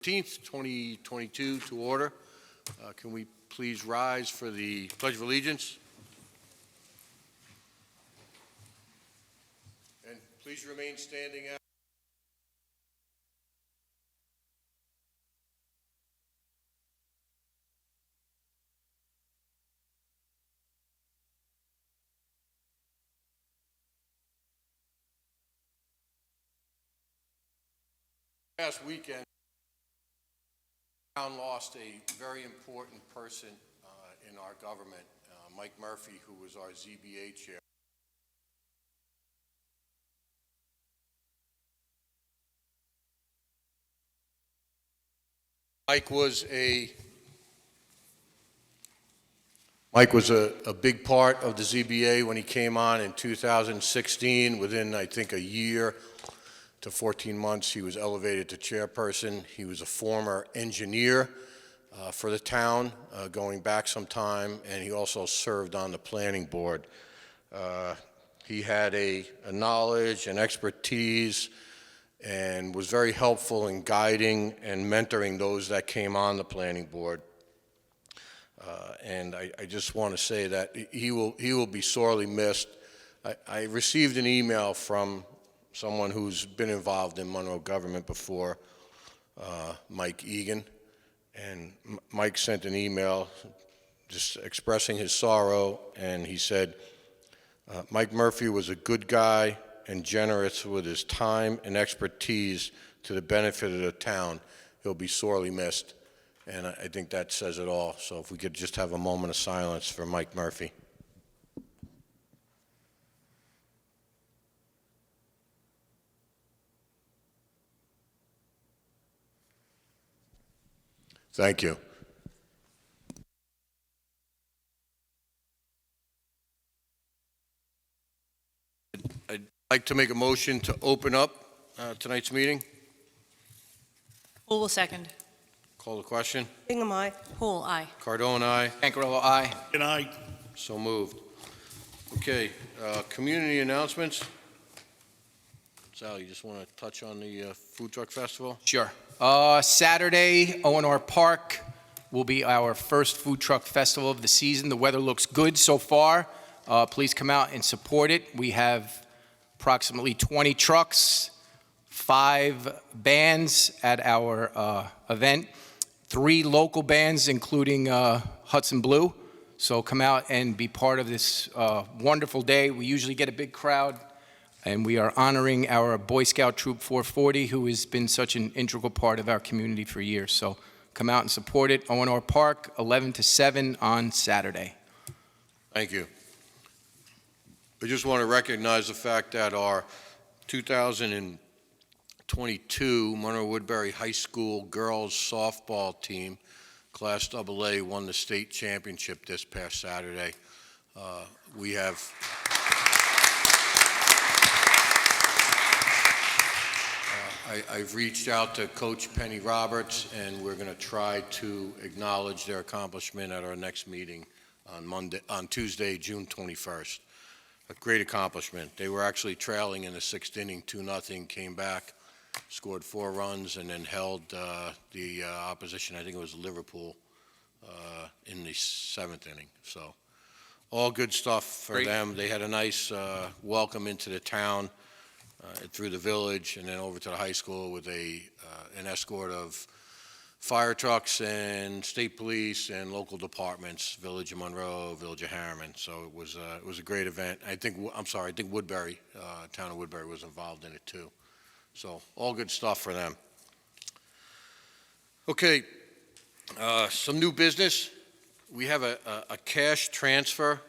13th, 2022 to order. Can we please rise for the Pledge of Allegiance? And please remain standing out. Last weekend, the town lost a very important person in our government, Mike Murphy, who was our ZBA chair. Mike was a big part of the ZBA when he came on in 2016. Within, I think, a year to 14 months, he was elevated to chairperson. He was a former engineer for the town, going back some time, and he also served on the planning board. He had a knowledge and expertise and was very helpful in guiding and mentoring those that came on the planning board. And I just want to say that he will be sorely missed. I received an email from someone who's been involved in Monroe government before, Mike Egan, and Mike sent an email just expressing his sorrow, and he said, Mike Murphy was a good guy and generous with his time and expertise to the benefit of the town. He'll be sorely missed, and I think that says it all. So if we could just have a moment of silence for Mike Murphy. Thank you. I'd like to make a motion to open up tonight's meeting. Poole will second. Call the question. Bingham, aye. Poole, aye. Cardone, aye. Pancarello, aye. Good night. So moved. Okay, community announcements. Sal, you just want to touch on the food truck festival? Sure. Saturday, O&R Park will be our first food truck festival of the season. The weather looks good so far. Please come out and support it. We have approximately 20 trucks, 5 bands at our event, 3 local bands, including Hudson Blue. So come out and be part of this wonderful day. We usually get a big crowd, and we are honoring our Boy Scout Troop 440, who has been such an integral part of our community for years. So come out and support it. O&R Park, 11 to 7 on Saturday. Thank you. I just want to recognize the fact that our 2022 Monroe Woodbury High School girls softball team, Class AA, won the state championship this past Saturday. We have I've reached out to Coach Penny Roberts, and we're going to try to acknowledge their accomplishment at our next meeting on Tuesday, June 21st. A great accomplishment. They were actually trailing in the 6th inning, 2-0, came back, scored 4 runs, and then held the opposition, I think it was Liverpool, in the 7th inning. So all good stuff for them. They had a nice welcome into the town, through the village, and then over to the high school with an escort of fire trucks and state police and local departments, Village of Monroe, Village of Harriman. So it was a great event. I think Woodbury, town of Woodbury was involved in it too. So all good stuff for them. Okay, some new business. We have a cash transfer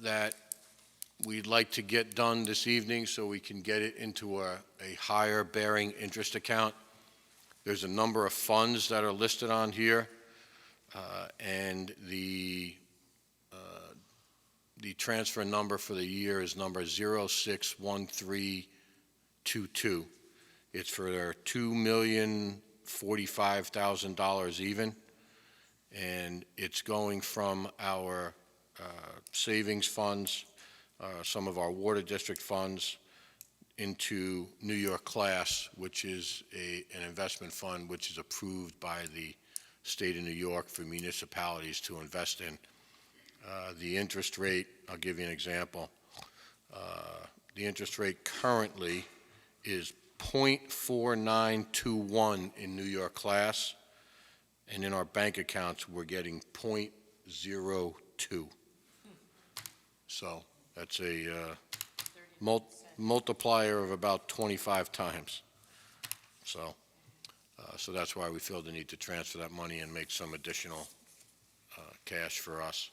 that we'd like to get done this evening so we can get it into a higher bearing interest account. There's a number of funds that are listed on here, and the transfer number for the year is number 061322. It's for their $2,045,000 even, and it's going from our savings funds, some of our water district funds, into New York Class, which is an investment fund which is approved by the state of New York for municipalities to invest in. The interest rate, I'll give you an example. The interest rate currently is 0.4921 in New York Class, and in our bank accounts, we're getting 0.02. So that's a multiplier of about 25 times. So that's why we feel the need to transfer that money and make some additional cash for us.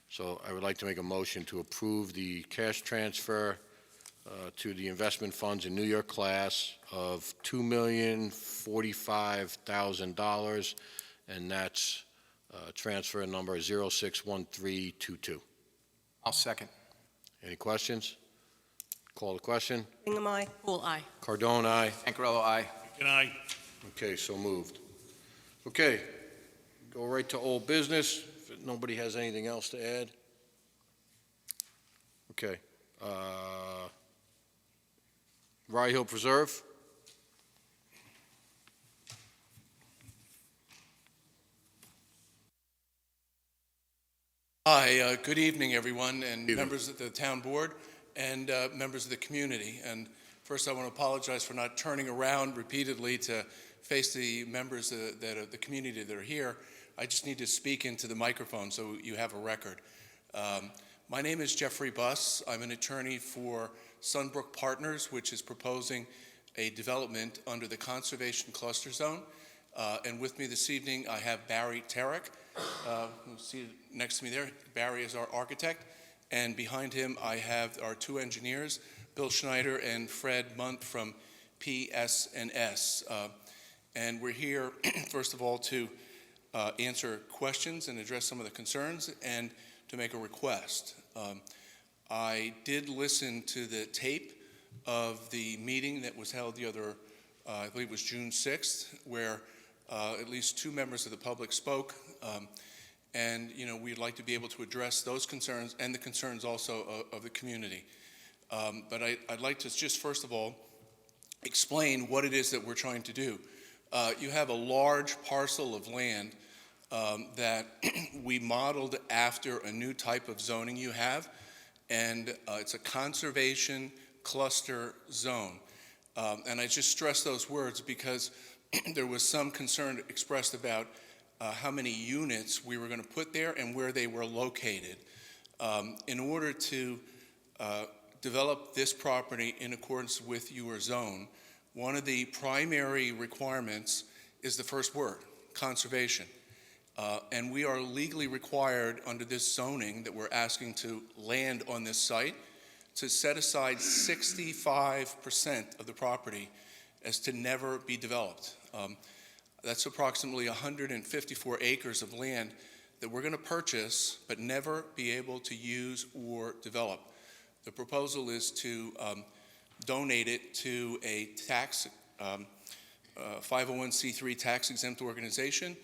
So I would like to make a motion to approve the cash transfer to the investment funds in New York Class of $2,045,000, and that's transfer number 061322. I'll second. Any questions? Call the question. Bingham, aye. Poole, aye. Cardone, aye. Ancarello, aye. Good night. Okay, so moved. Okay, go right to old business. If nobody has anything else to add. Okay. Rye Hill Preserve. Hi, good evening, everyone, and Evening. members of the town board and members of the community. And first, I want to apologize for not turning around repeatedly to face the members that of the community that are here. I just need to speak into the microphone so you have a record. My name is Jeffrey Buss. I'm an attorney for Sunbrook Partners, which is proposing a development under the Conservation Cluster Zone. And with me this evening, I have Barry Tarek, who's seated next to me there. Barry is our architect. And behind him, I have our two engineers, Bill Schneider and Fred Munt from PS&S. And we're here, first of all, to answer questions and address some of the concerns and to make a request. I did listen to the tape of the meeting that was held the other, I believe it was June 6th, where at least two members of the public spoke. And, you know, we'd like to be able to address those concerns and the concerns also of the community. But I'd like to just, first of all, explain what it is that we're trying to do. You have a large parcel of land that we modeled after a new type of zoning you have, and it's a conservation cluster zone. And I just stress those words because there was some concern expressed about how many units we were going to put there and where they were located. In order to develop this property in accordance with your zone, one of the primary requirements is the first word, conservation. And we are legally required under this zoning that we're asking to land on this site to set aside 65% of the property as to never be developed. That's approximately 154 acres of land that we're going to purchase but never be able to use or develop. The proposal is to donate it to a tax 501c3 tax-exempt organization.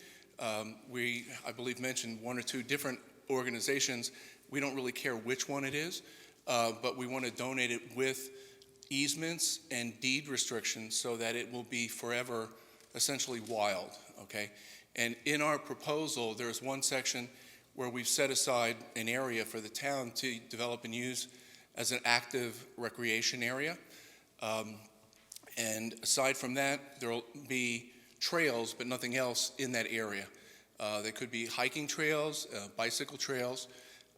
We, I believe, mentioned one or two different organizations. We don't really care which one it is, but we want to donate it with easements and deed restrictions so that it will be forever essentially wild, okay? And in our proposal, there's one section where we've set aside an area for the town to develop and use as an active recreation area. And aside from that, there'll be trails, but nothing else in that area. There could be hiking trails, bicycle trails,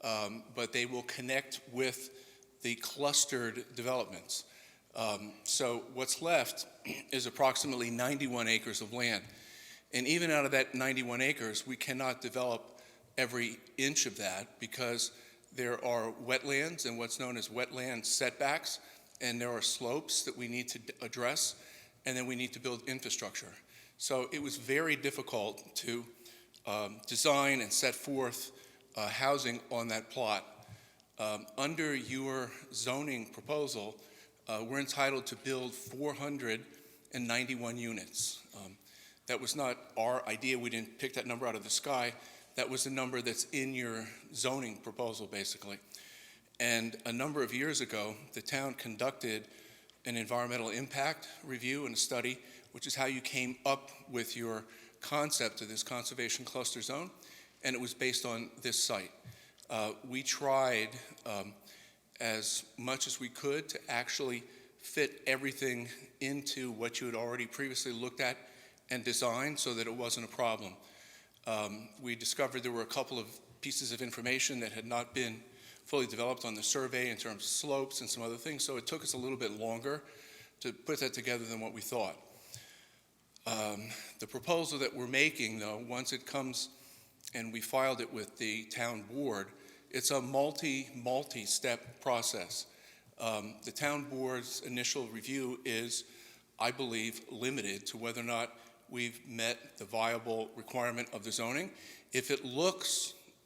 but they will connect with the clustered developments. So what's left is approximately 91 acres of land. And even out of that 91 acres, we cannot develop every inch of that because there are wetlands and what's known as wetland setbacks, and there are slopes that we need to address, and then we need to build infrastructure. So it was very difficult to design and set forth housing on that plot. Under your zoning proposal, we're entitled to build 491 units. That was not our idea. We didn't pick that number out of the sky. That was the number that's in your zoning proposal, basically. And a number of years ago, the town conducted an environmental impact review and a study, which is how you came up with your concept of this conservation cluster zone, and it was based on this site. We tried as much as we could to actually fit everything into what you had already previously looked at and designed so that it wasn't a problem. We discovered there were a couple of pieces of information that had not been fully developed on the survey in terms of slopes and some other things, so it took us a little bit longer to put that together than what we thought. The proposal that we're making, though, once it comes and we filed it with the town board, it's a multi-step process. The town board's initial review is, I believe, limited to whether or not we've met the viable requirement of the zoning. If it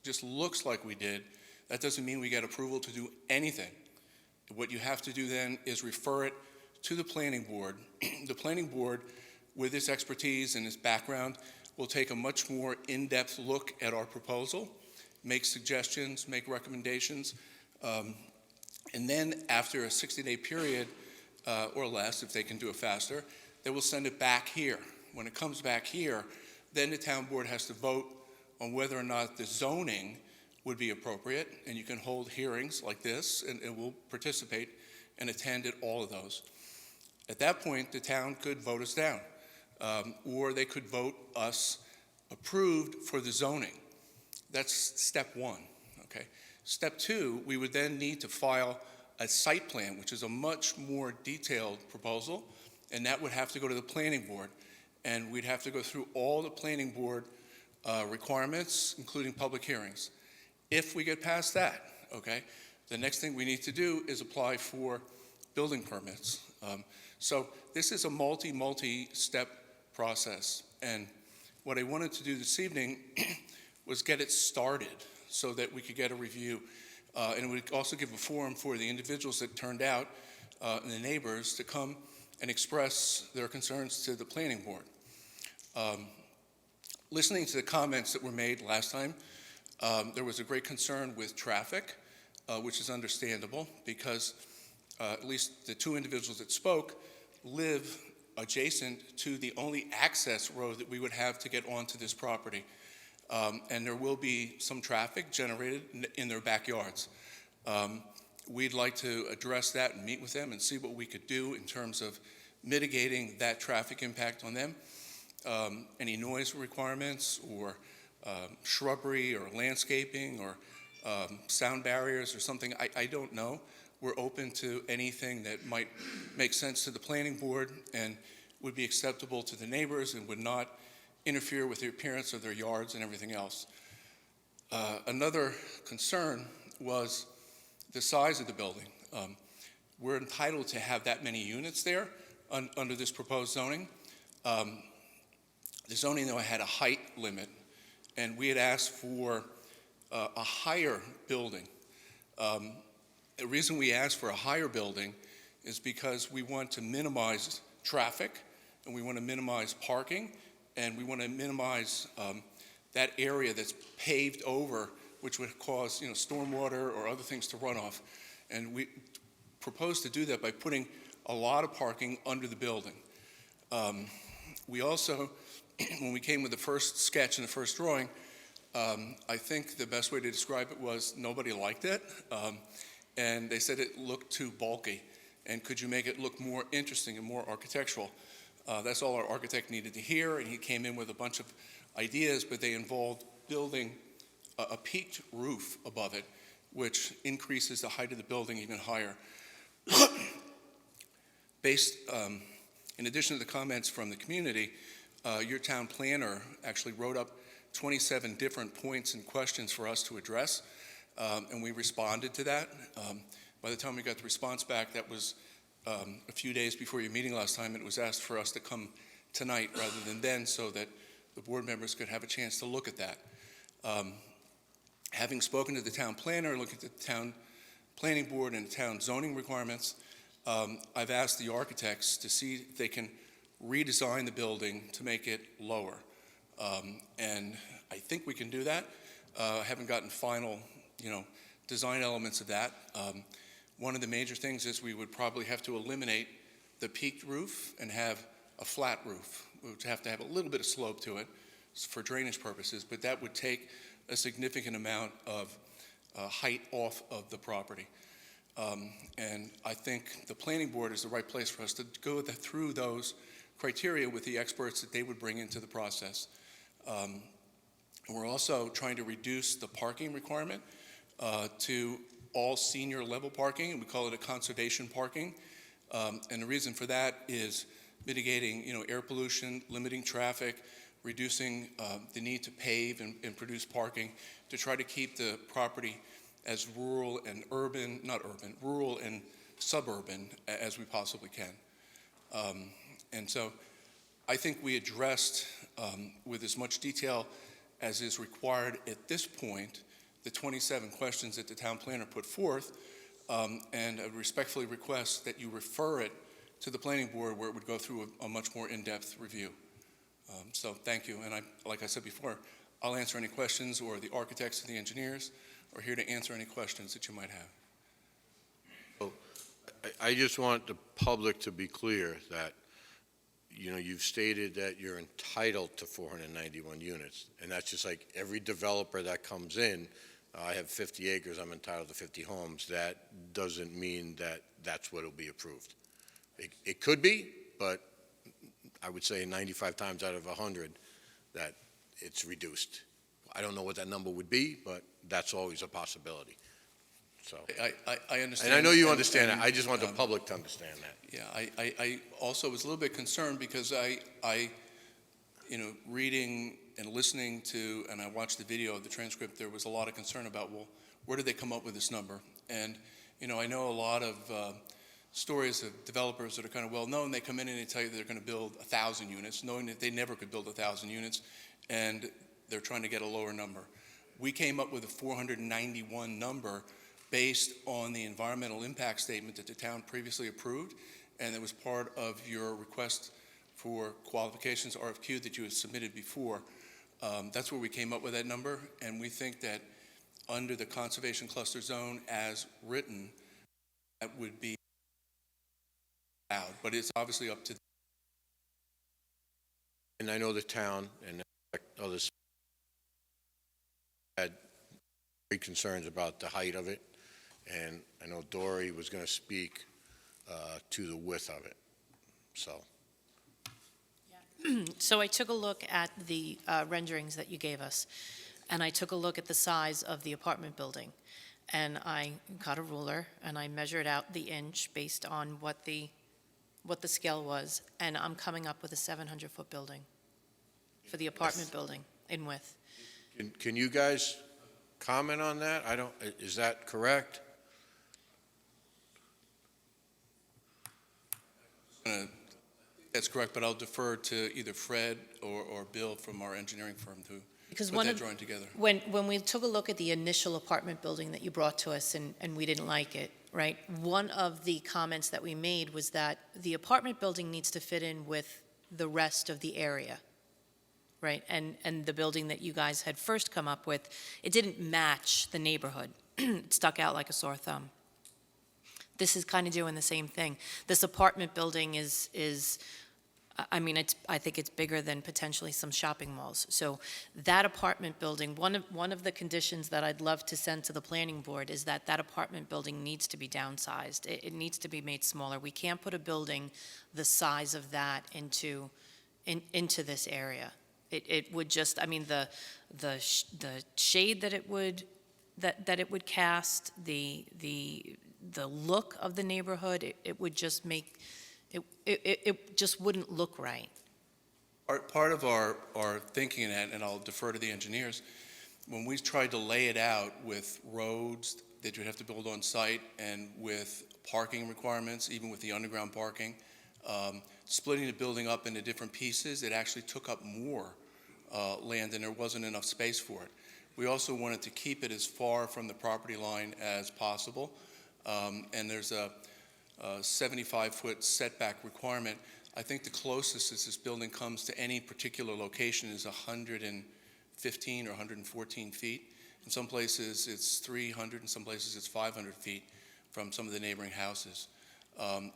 just looks like we did, that doesn't mean we get approval to do anything. What you have to do then is refer it to the planning board. The planning board, with its expertise and its background, will take a much more in-depth look at our proposal, make suggestions, make recommendations, and then after a 60-day period or less, if they can do it faster, they will send it back here. When it comes back here, then the town board has to vote on whether or not the zoning would be appropriate, and you can hold hearings like this, and we'll participate and attend at all of those. At that point, the town could vote us down, or they could vote us approved for the zoning. That's step one, okay? Step two, we would then need to file a site plan, which is a much more detailed proposal, and that would have to go to the planning board, and we'd have to go through all the planning board requirements, including public hearings. If we get past that, okay, the next thing we need to do is apply for building permits. So this is a multi-step process, and what I wanted to do this evening was get it started so that we could get a review, and it would also give a forum for the individuals that turned out and the neighbors to come and express their concerns to the planning board. Listening to the comments that were made last time, there was a great concern with traffic, which is understandable because at least the two individuals that spoke live adjacent to the only access road that we would have to get onto this property. And there will be some traffic generated in their backyards. We'd like to address that and meet with them and see what we could do in terms of mitigating that traffic impact on them. Any noise requirements or shrubbery or landscaping or sound barriers or something, I don't know. We're open to anything that might make sense to the planning board and would be acceptable to the neighbors and would not interfere with the appearance of their yards and everything else. Another concern was the size of the building. We're entitled to have that many units there under this proposed zoning. The zoning, though, had a height limit, and we had asked for a higher building. The reason we asked for a higher building is because we want to minimize traffic, and we want to minimize parking, and we want to minimize that area that's paved over, which would cause stormwater or other things to run off. And we propose to do that by putting a lot of parking under the building. We also, when we came with the first sketch and the first drawing, I think the best way to describe it was nobody liked it. And they said it looked too bulky. And could you make it look more interesting and more architectural? That's all our architect needed to hear, and he came in with a bunch of ideas, but they involved building a peaked roof above it, which increases the height of the building even higher. In addition to the comments from the community, your town planner actually wrote up 27 different points and questions for us to address, and we responded to that. By the time we got the response back, that was a few days before your meeting last time. It was asked for us to come tonight rather than then so that the board members could have a chance to look at that. Having spoken to the town planner, looked at the town planning board and the town zoning requirements, I've asked the architects to see if they can redesign the building to make it lower. And I think we can do that. I haven't gotten final, design elements of that. One of the major things is we would probably have to eliminate the peaked roof and have a flat roof, which have to have a little bit of slope to it for drainage purposes, but that would take a significant amount of height off of the property. And I think the planning board is the right place for us to go through those criteria with the experts that they would bring into the process. We're also trying to reduce the parking requirement to all senior level parking, and we call it a conservation parking. And the reason for that is mitigating, air pollution, limiting traffic, reducing the need to pave and produce parking to try to keep the property as rural and rural and suburban as we possibly can. And so I think we addressed with as much detail as is required at this point the 27 questions that the town planner put forth, and I respectfully request that you refer it to the planning board where it would go through a much more in-depth review. So thank you, and like I said before, I'll answer any questions, or the architects and the engineers are here to answer any questions that you might have. I just want the public to be clear that, you've stated that you're entitled to 491 units, and that's just like every developer that comes in. I have 50 acres, I'm entitled to 50 homes. That doesn't mean that that's what will be approved. It could be, but I would say 95 times out of 100 that it's reduced. I don't know what that number would be, but that's always a possibility. So I understand. And I know you understand that. I just want the public to understand that. Yeah, I also was a little bit concerned because I reading and listening to, and I watched the video of the transcript, there was a lot of concern about, well, where did they come up with this number? And, I know a lot of stories of developers that are kind of well-known. They come in and they tell you they're going to build 1,000 units, knowing that they never could build 1,000 units, and they're trying to get a lower number. We came up with a 491 number based on the environmental impact statement that the town previously approved, and it was part of your request for qualifications RFQ that you had submitted before. That's where we came up with that number, and we think that under the conservation cluster zone as written, that would be allowed, but it's obviously up to. And I know the town and others had great concerns about the height of it, and I know Dory was going to speak to the width of it. So I took a look at the renderings that you gave us, and I took a look at the size of the apartment building. And I got a ruler, and I measured out the inch based on what the scale was, and I'm coming up with a 700-foot building for the apartment building in width. Can you guys comment on that? Is that correct? That's correct, but I'll defer to either Fred or Bill from our engineering firm to Because put that drawing together. when we took a look at the initial apartment building that you brought to us and we didn't like it, right? One of the comments that we made was that the apartment building needs to fit in with the rest of the area, right? And the building that you guys had first come up with, it didn't match the neighborhood. It stuck out like a sore thumb. This is kind of doing the same thing. This apartment building is I think it's bigger than potentially some shopping malls. So that apartment building, one of the conditions that I'd love to send to the planning board is that apartment building needs to be downsized. It needs to be made smaller. We can't put a building the size of that into this area. It would just, the shade that it would cast, the look of the neighborhood, it would just make. It just wouldn't look right. Part of our thinking in that, and I'll defer to the engineers, when we tried to lay it out with roads that you'd have to build on site and with parking requirements, even with the underground parking, splitting the building up into different pieces, it actually took up more land and there wasn't enough space for it. We also wanted to keep it as far from the property line as possible, and there's a 75-foot setback requirement. I think the closest as this building comes to any particular location is 115 or 114 feet. In some places it's 300, in some places it's 500 feet from some of the neighboring houses.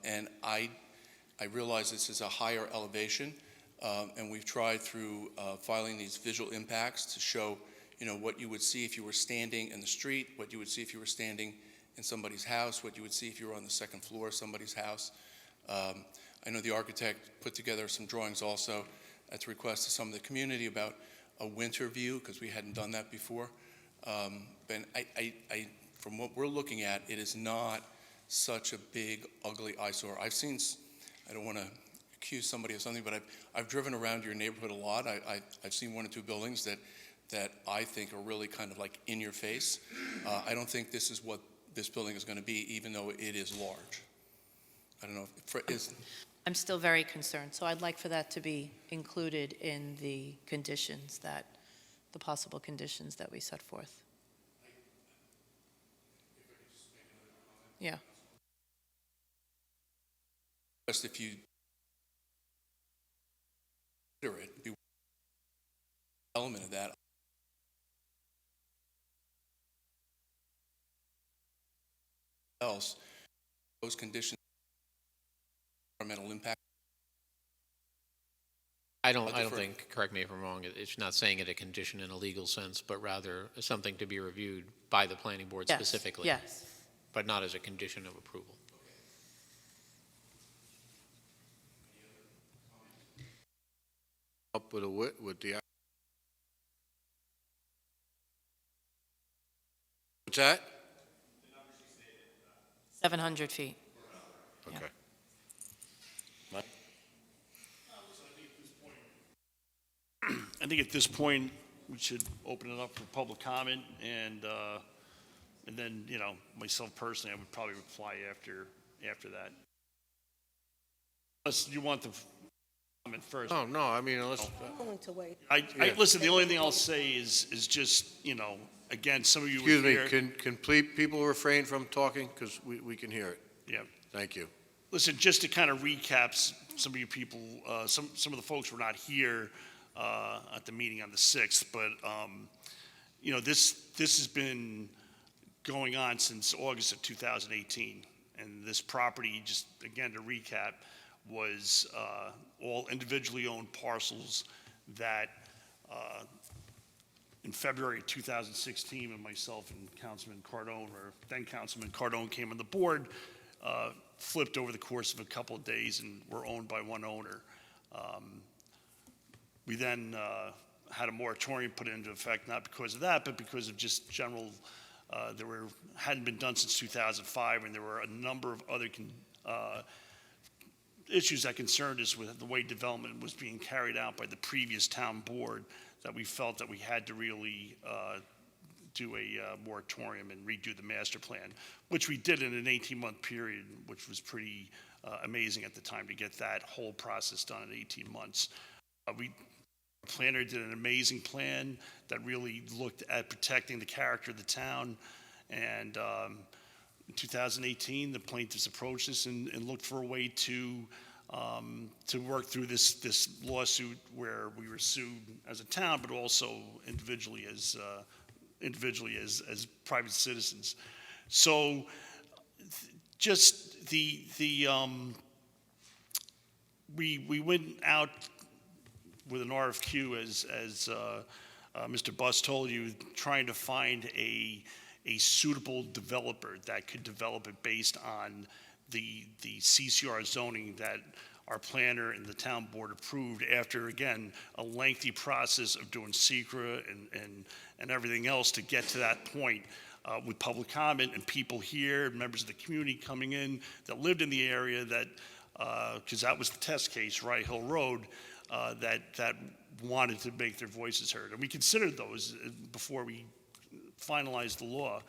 And I I realize this is a higher elevation, and we've tried through filing these visual impacts to show, what you would see if you were standing in the street, what you would see if you were standing in somebody's house, what you would see if you were on the second floor of somebody's house. I know the architect put together some drawings also at the request of some of the community about a winter view, because we hadn't done that before. But from what we're looking at, it is not such a big, ugly eyesore. I've seen, I don't want to accuse somebody of something, but I've driven around your neighborhood a lot. I've seen one or two buildings that I think are really kind of like in your face. I don't think this is what this building is going to be, even though it is large. I don't know if I'm still very concerned, so I'd like for that to be included in the conditions the possible conditions that we set forth. Yeah. just if you consider it, be element of that. Else, those conditions, environmental impact. I don't think, correct me if I'm wrong, it's not saying it a condition in a legal sense, but rather something to be reviewed by the planning board Yes, specifically. yes. But not as a condition of approval. Up with the. What's that? 700 feet. Okay. I think at this point, we should open it up for public comment, and then, myself personally, I would probably reply after that. Unless you want the comment first. Oh, no, I mean, unless, I'm going to wait. Listen, the only thing I'll say is just, again, some of you excuse were me, here. can people refrain from talking? Because we can hear it. Yeah. Thank you. Listen, just to kind of recap, some of you people, some of the folks were not here at the meeting on the 6th, but, this has been going on since August of 2018. And this property, just again to recap, was all individually owned parcels that in February of 2016, when myself and Councilman Cardone, or then Councilman Cardone, came on the board, flipped over the course of a couple of days and were owned by one owner. We then had a moratorium put into effect, not because of that, but because of just general, hadn't been done since 2005, and there were a number of other issues that concerned us with the way development was being carried out by the previous town board, that we felt that we had to really do a moratorium and redo the master plan, which we did in an 18-month period, which was pretty amazing at the time to get that whole process done in 18 months. The planner did an amazing plan that really looked at protecting the character of the town, and in 2018, the plaintiffs approached us and looked for a way to work through this lawsuit where we were sued as a town, but also individually as private citizens. So, just we went out with an RFQ, as Mr. Buss told you, trying to find a suitable developer that could develop it based on the CCR zoning that our planner and the town board approved after, again, a lengthy process of doing SECRA and everything else to get to that point, with public comment and people here, members of the community coming in that lived in the area, that because that was the test case, Rye Hill Road, that wanted to make their voices heard. And we considered those before we finalized the law.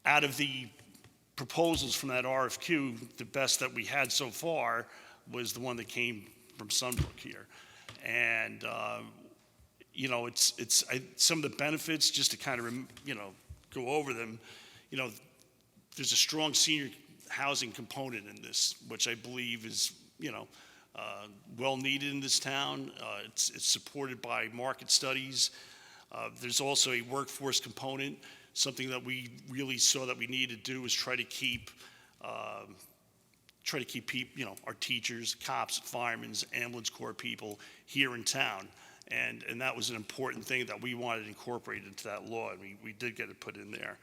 Out of the proposals from that RFQ, the best that we had so far was the one that came from Sunbrook here. And, some of the benefits, just to kind of, go over them, there's a strong senior housing component in this, which I believe is, well needed in this town. It's supported by market studies. There's also a workforce component. Something that we really saw that we needed to do was try to keep try to keep our teachers, cops, firemen, ambulance corps people here in town. And that was an important thing that we wanted incorporated into that law, and we did get it put in there.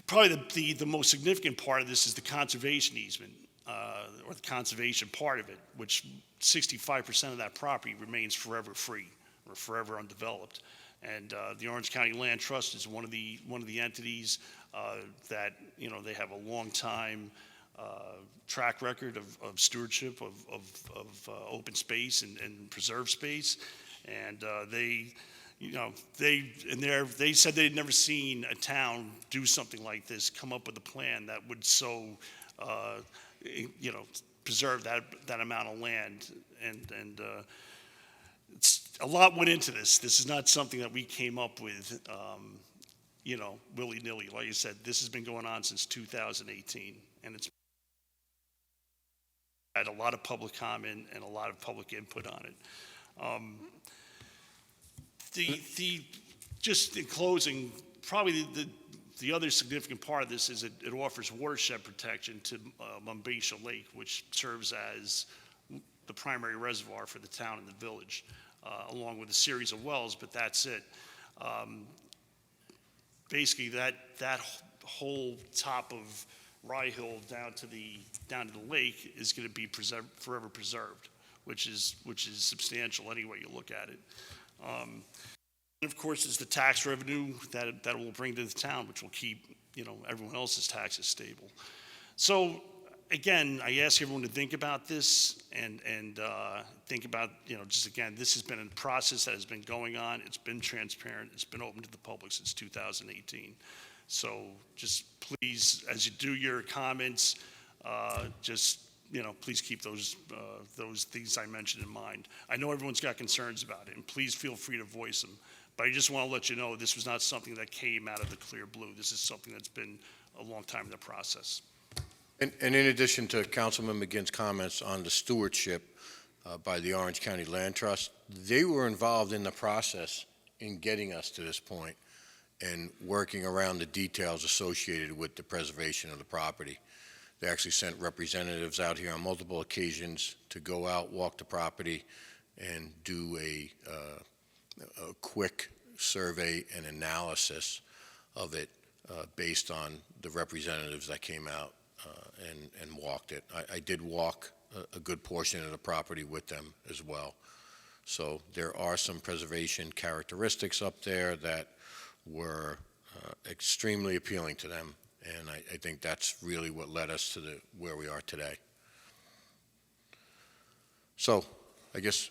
Probably the most significant part of this is the conservation easement, or the conservation part of it, which 65% of that property remains forever free or forever undeveloped. And the Orange County Land Trust is one of the entities that they have a long time track record of stewardship of open space and preserved space, and they said they'd never seen a town do something like this, come up with a plan that would so preserve that amount of land, and a lot went into this. This is not something that we came up with, willy-nilly. Like you said, this has been going on since 2018, and it's had a lot of public comment and a lot of public input on it. Just in closing, probably the other significant part of this is it offers watershed protection to Mumbaisha Lake, which serves as the primary reservoir for the town and the village, along with a series of wells, but that's it. Basically, that whole top of Rye Hill down to the lake is going to be forever preserved, which is substantial any way you look at it. And of course, it's the tax revenue that will bring to the town, which will keep everyone else's taxes stable. So again, I ask everyone to think about this and think about just again, this has been a process that has been going on. It's been transparent. It's been open to the public since 2018. So just please, as you do your comments, please keep those things I mentioned in mind. I know everyone's got concerns about it, and please feel free to voice them. But I just want to let you know this was not something that came out of the clear blue. This is something that's been a long time in the process. And in addition to Councilman McGinn's comments on the stewardship by the Orange County Land Trust, they were involved in the process in getting us to this point and working around the details associated with the preservation of the property. They actually sent representatives out here on multiple occasions to go out, walk the property, and do a quick survey and analysis of it based on the representatives that came out and walked it. I did walk a good portion of the property with them as well. So there are some preservation characteristics up there that were extremely appealing to them, and I think that's really what led us to where we are today. So I guess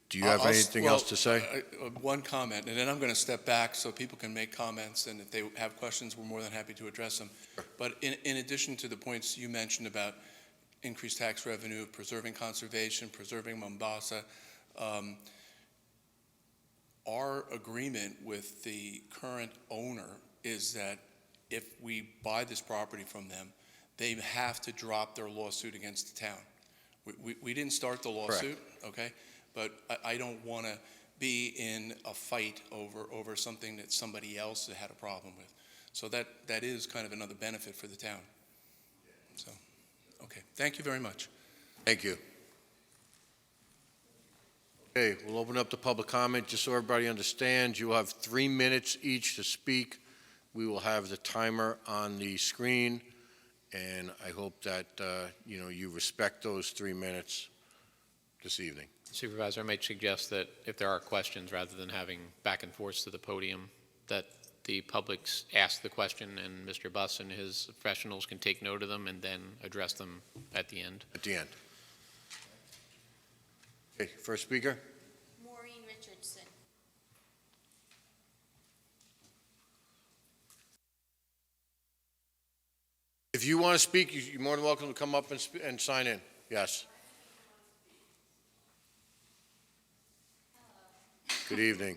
do you have anything else to say? One comment, and then I'm going to step back so people can make comments, and if they have questions, we're more than happy to address them. But in addition to the points you mentioned about increased tax revenue, preserving conservation, preserving Mombasa, our agreement with the current owner is that if we buy this property from them, they have to drop their lawsuit against the town. We didn't start the lawsuit, okay? But I don't want to be in a fight over something that somebody else had a problem with. So that is kind of another benefit for the town. So, okay, thank you very much. Thank you. Okay, we'll open up the public comment. Just so everybody understands, you will have 3 minutes each to speak. We will have the timer on the screen, and I hope that you respect those 3 minutes this evening. Supervisor, I might suggest that if there are questions, rather than having back and forth to the podium, that the public ask the question and Mr. Buss and his professionals can take note of them and then address them at the end. At the end. Okay, first speaker. Maureen Richardson. If you want to speak, you're more than welcome to come up and sign in. Yes. Good evening.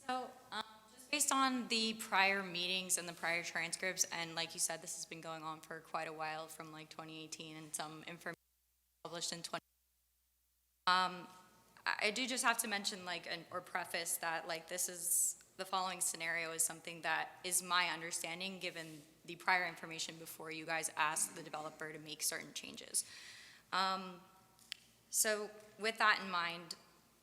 So, just based on the prior meetings and the prior transcripts, and like you said, this has been going on for quite a while, from like 2018, and some information published in 20. I do just have to mention, or preface that, this is the following scenario is something that is my understanding, given the prior information before you guys asked the developer to make certain changes. So with that in mind,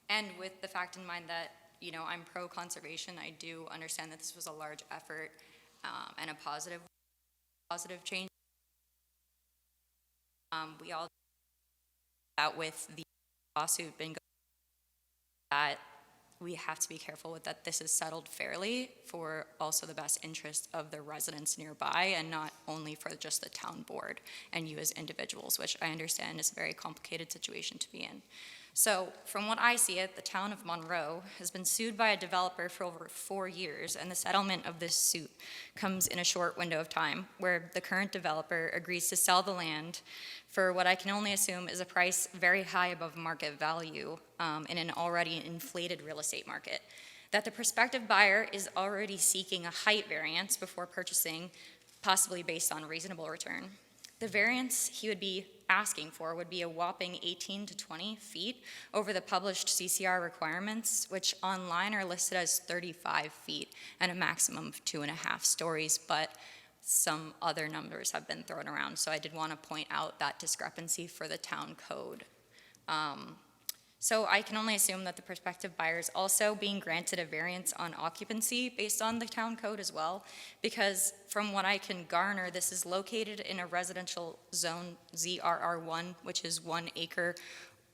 and with the fact in mind that, you know, I'm pro-conservation, I do understand that this was a large effort and a positive change. We all that with the lawsuit been going, that we have to be careful with that this is settled fairly for also the best interest of the residents nearby and not only for just the town board and you as individuals, which I understand is a very complicated situation to be in. So from what I see it, the town of Monroe has been sued by a developer for over 4 years, and the settlement of this suit comes in a short window of time where the current developer agrees to sell the land for what I can only assume is a price very high above market value in an already inflated real estate market. That the prospective buyer is already seeking a height variance before purchasing, possibly based on reasonable return. The variance he would be asking for would be a whopping 18 to 20 feet over the published CCR requirements, which online are listed as 35 feet and a maximum of 2.5 stories, but some other numbers have been thrown around. So I did want to point out that discrepancy for the town code. So I can only assume that the prospective buyer is also being granted a variance on occupancy based on the town code as well, because from what I can garner, this is located in a residential zone ZRR1, which is 1 acre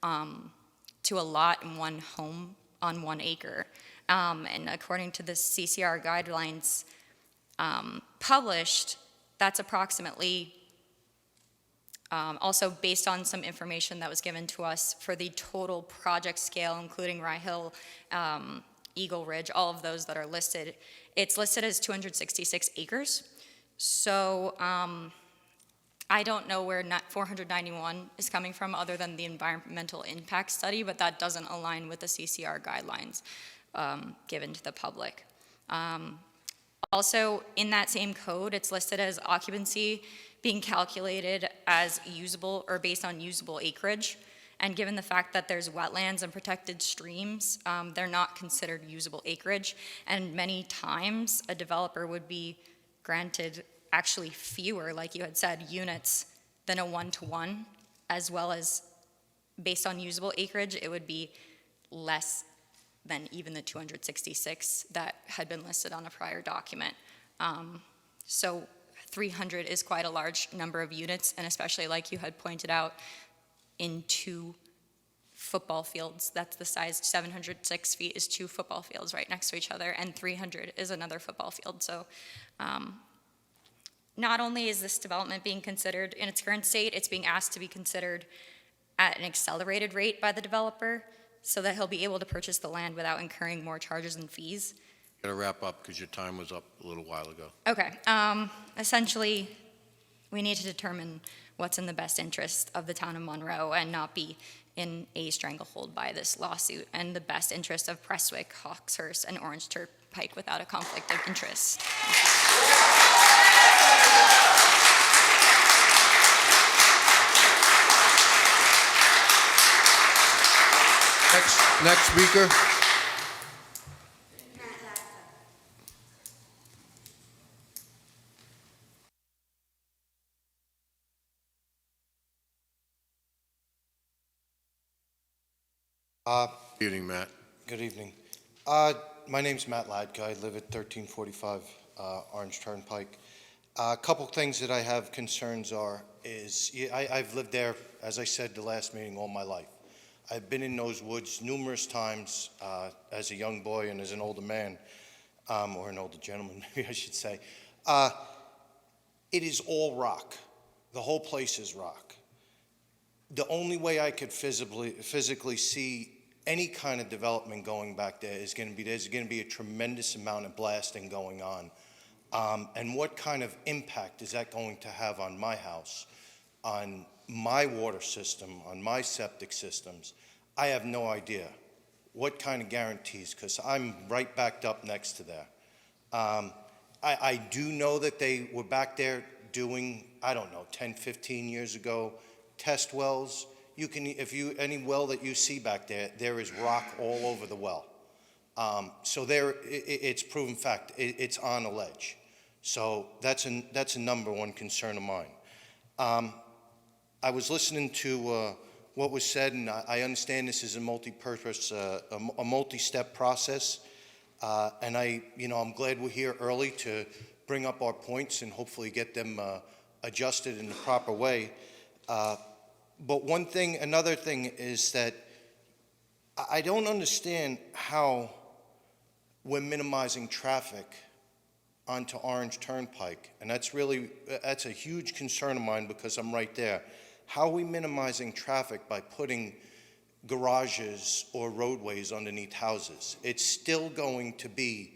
to a lot and 1 home on 1 acre. And according to the CCR guidelines published, that's approximately also based on some information that was given to us for the total project scale, including Rye Hill, Eagle Ridge, all of those that are listed. It's listed as 266 acres. So I don't know where 491 is coming from other than the environmental impact study, but that doesn't align with the CCR guidelines given to the public. Also, in that same code, it's listed as occupancy being calculated as usable or based on usable acreage. And given the fact that there's wetlands and protected streams, they're not considered usable acreage. And many times a developer would be granted actually fewer, like you had said, units than a 1-to-1, as well as based on usable acreage, it would be less than even the 266 that had been listed on a prior document. So 300 is quite a large number of units, and especially like you had pointed out, in 2 football fields. That's the size. 706 feet is 2 football fields right next to each other, and 300 is another football field. So not only is this development being considered in its current state, it's being asked to be considered at an accelerated rate by the developer so that he'll be able to purchase the land without incurring more charges and fees. Got to wrap up because your time was up a little while ago. Okay. Essentially, we need to determine what's in the best interest of the town of Monroe and not be in a stranglehold by this lawsuit, and the best interest of Prestwick, Hawkshurst, and Orange Turnpike without a conflict of interest. Next speaker. Good evening, Matt. Good evening. My name's Matt Ladka. I live at 1345 Orange Turnpike. A couple things that I have concerns is I've lived there, as I said the last meeting, all my life. I've been in those woods numerous times as a young boy and as an older man, or an older gentleman, maybe I should say. It is all rock. The whole place is rock. The only way I could physically see any kind of development going back there is there's going to be a tremendous amount of blasting going on. And what kind of impact is that going to have on my house, on my water system, on my septic systems? I have no idea. What kind of guarantees? Because I'm right backed up next to there. I do know that they were back there doing, I don't know, 10, 15 years ago, test wells. Any well that you see back there, there is rock all over the well. So it's proven fact. It's on a ledge. So that's a number one concern of mine. I was listening to what was said, and I understand this is a multi-purpose, a multi-step process. And I'm glad we're here early to bring up our points and hopefully get them adjusted in the proper way. But another thing is that I don't understand how we're minimizing traffic onto Orange Turnpike. And that's a huge concern of mine because I'm right there. How are we minimizing traffic by putting garages or roadways underneath houses? It's still going to be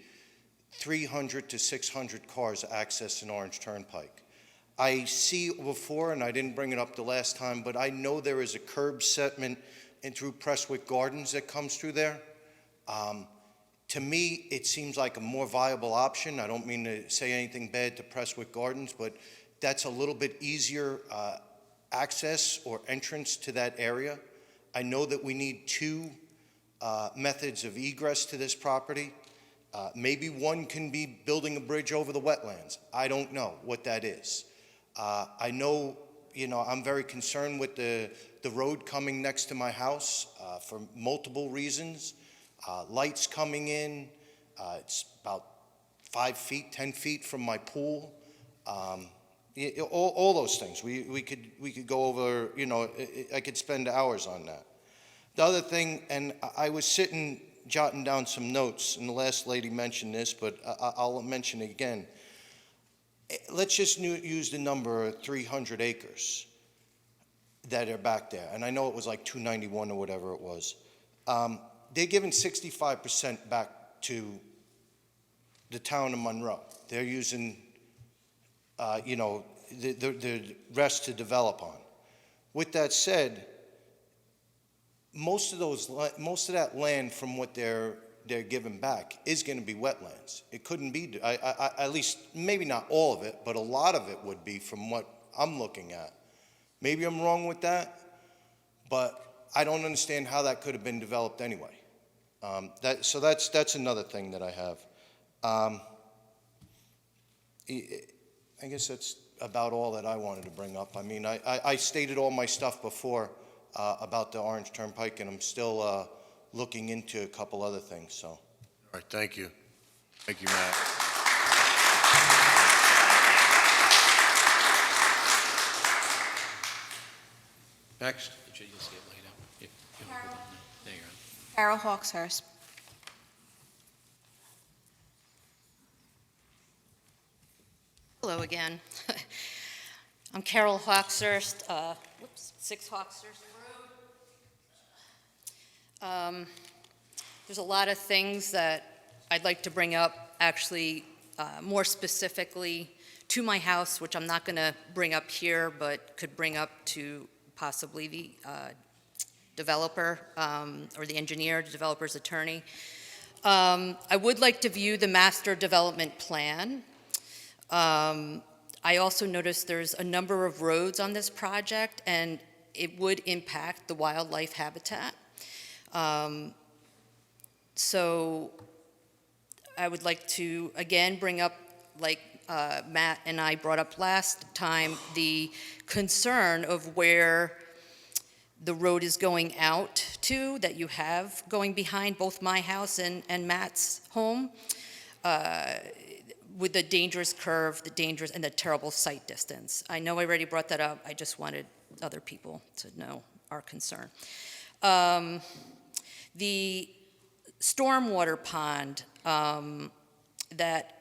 300 to 600 cars accessing Orange Turnpike. I see before, and I didn't bring it up the last time, but I know there is a curb segment in through Prestwick Gardens that comes through there. To me, it seems like a more viable option. I don't mean to say anything bad to Prestwick Gardens, but that's a little bit easier access or entrance to that area. I know that we need two methods of egress to this property. Maybe one can be building a bridge over the wetlands. I don't know what that is. I know, I'm very concerned with the road coming next to my house for multiple reasons. Lights coming in, it's about 5 feet, 10 feet from my pool. All those things. We could go over, I could spend hours on that. The other thing, and I was sitting jotting down some notes, and the last lady mentioned this, but I'll mention it again. Let's just use the number 300 acres that are back there. And I know it was like 291 or whatever it was. They're giving 65% back to the town of Monroe. They're using, the rest to develop on. With that said, most of that land from what they're giving back is going to be wetlands. It couldn't be, at least, maybe not all of it, but a lot of it would be from what I'm looking at. Maybe I'm wrong with that, but I don't understand how that could have been developed anyway. So that's another thing that I have. I guess that's about all that I wanted to bring up. I mean, I stated all my stuff before about the Orange Turnpike, and I'm still looking into a couple other things. So. All right, thank you. Thank you, Matt. Next. You should just get laid out. There you go. Carol Hawkshurst. Hello again. I'm Carol Hawkshurst, 6 Hawkshurst Road. There's a lot of things that I'd like to bring up, actually more specifically to my house, which I'm not going to bring up here, but could bring up to possibly the developer or the engineer, the developer's attorney. I would like to view the master development plan. I also noticed there's a number of roads on this project, and it would impact the wildlife habitat. So I would like to, again, bring up, like Matt and I brought up last time, the concern of where the road is going out to, that you have going behind both my house and Matt's home, with the dangerous curve, and the terrible sight distance. I know I already brought that up. I just wanted other people to know our concern. The stormwater pond that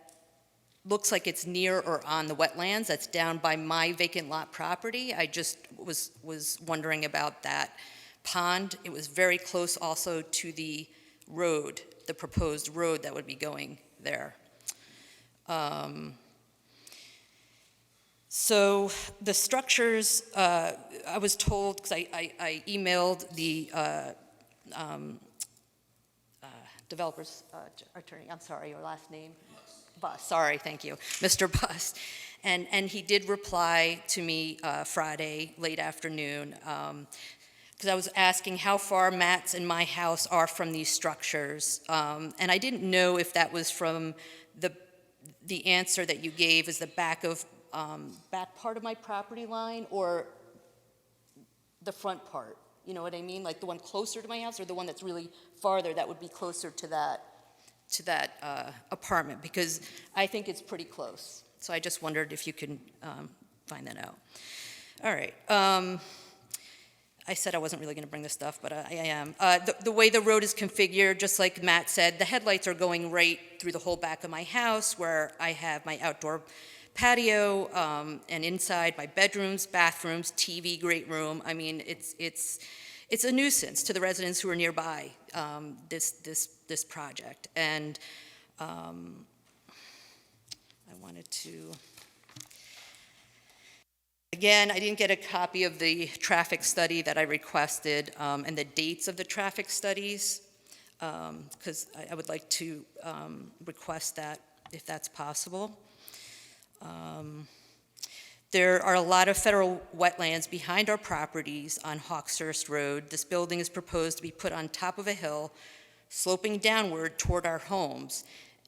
looks like it's near or on the wetlands, that's down by my vacant lot property. I just was wondering about that pond. It was very close also to the road, the proposed road that would be going there. So the structures, I was told, because I emailed the developer's attorney, I'm sorry, your last name? Buss, sorry, thank you, Mr. Buss. And he did reply to me Friday, late afternoon, because I was asking how far Matt's and my house are from these structures. And I didn't know if that was from the answer that you gave is the back part of my property line or the front part? You know what I mean? Like the one closer to my house or the one that's really farther that would be closer to that apartment? Because I think it's pretty close. So I just wondered if you can find that out. All right. I said I wasn't really going to bring this stuff, but I am. The way the road is configured, just like Matt said, the headlights are going right through the whole back of my house where I have my outdoor patio and inside my bedrooms, bathrooms, TV, great room. I mean, it's a nuisance to the residents who are nearby, this project. And I wanted to... Again, I didn't get a copy of the traffic study that I requested and the dates of the traffic studies, because I would like to request that if that's possible. There are a lot of federal wetlands behind our properties on Hawkshurst Road. This building is proposed to be put on top of a hill, sloping downward toward our homes.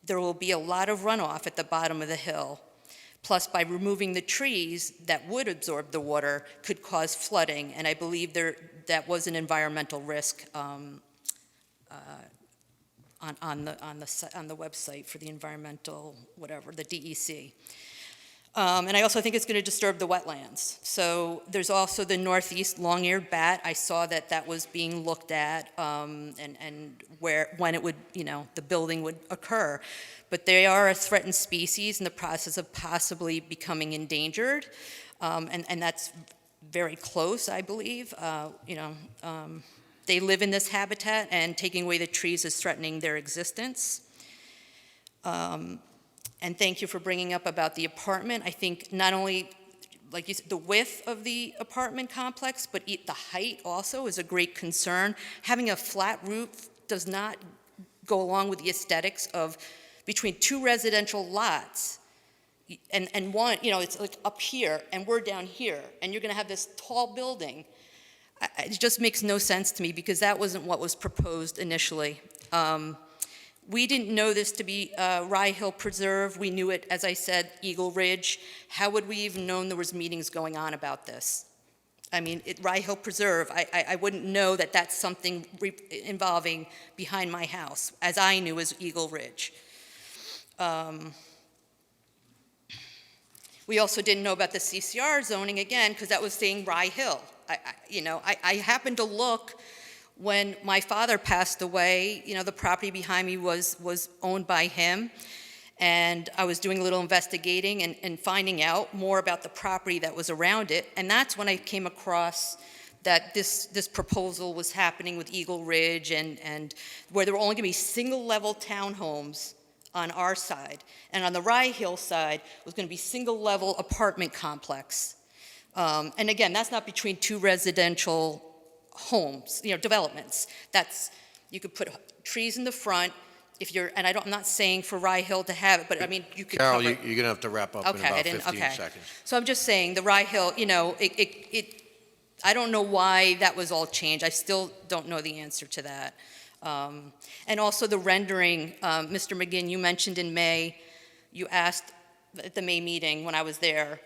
There will be a lot of runoff at the bottom of the hill. Plus, by removing the trees that would absorb the water could cause flooding, and I believe that was an environmental risk on the website for the environmental, whatever, the DEC. And I also think it's going to disturb the wetlands. So there's also the northeast long-eared bat. I saw that was being looked at and when it would, the building would occur. But they are a threatened species in the process of possibly becoming endangered. And that's very close, I believe. They live in this habitat, and taking away the trees is threatening their existence. And thank you for bringing up about the apartment. I think not only, like you said, the width of the apartment complex, but the height also is a great concern. Having a flat roof does not go along with the aesthetics of between two residential lots. And one, it's like up here, and we're down here, and you're gonna have this tall building. It just makes no sense to me because that wasn't what was proposed initially. We didn't know this to be Rye Hill Preserve. We knew it, as I said, Eagle Ridge. How would we even known there was meetings going on about this? I mean, Rye Hill Preserve, I wouldn't know that that's something involving behind my house, as I knew as Eagle Ridge. We also didn't know about the CCR zoning, again, because that was saying Rye Hill. I happened to look. When my father passed away, the property behind me was owned by him, and I was doing a little investigating and finding out more about the property that was around it, and that's when I came across that this proposal was happening with Eagle Ridge, and where there were only going to be single-level townhomes on our side, and on the Rye Hill side was going to be single-level apartment complex. And again, that's not between two residential homes, developments. You could put trees in the front and I'm not saying for Rye Hill to have it, but I mean, you could Carol, cover you're going to have to wrap up in about 15 seconds. So I'm just saying, the Rye Hill, I don't know why that was all changed. I still don't know the answer to that. And also the rendering, Mr. McGinn, you mentioned in May, you asked at the May meeting when I was there,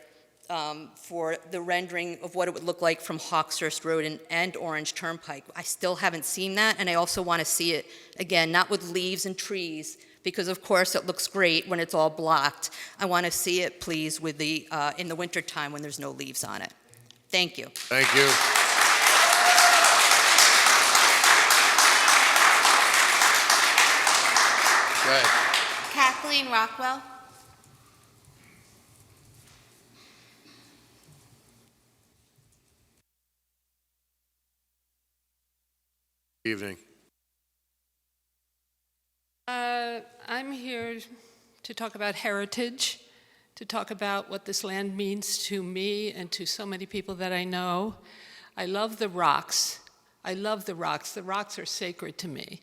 for the rendering of what it would look like from Hawkshurst Road and Orange Turnpike. I still haven't seen that, and I also want to see it, again, not with leaves and trees, because of course it looks great when it's all blocked. I want to see it, please, with in the wintertime when there's no leaves on it. Thank you. Thank you. Go ahead. Kathleen Rockwell. Evening. I'm here to talk about heritage, to talk about what this land means to me and to so many people that I know. I love the rocks. I love the rocks. The rocks are sacred to me.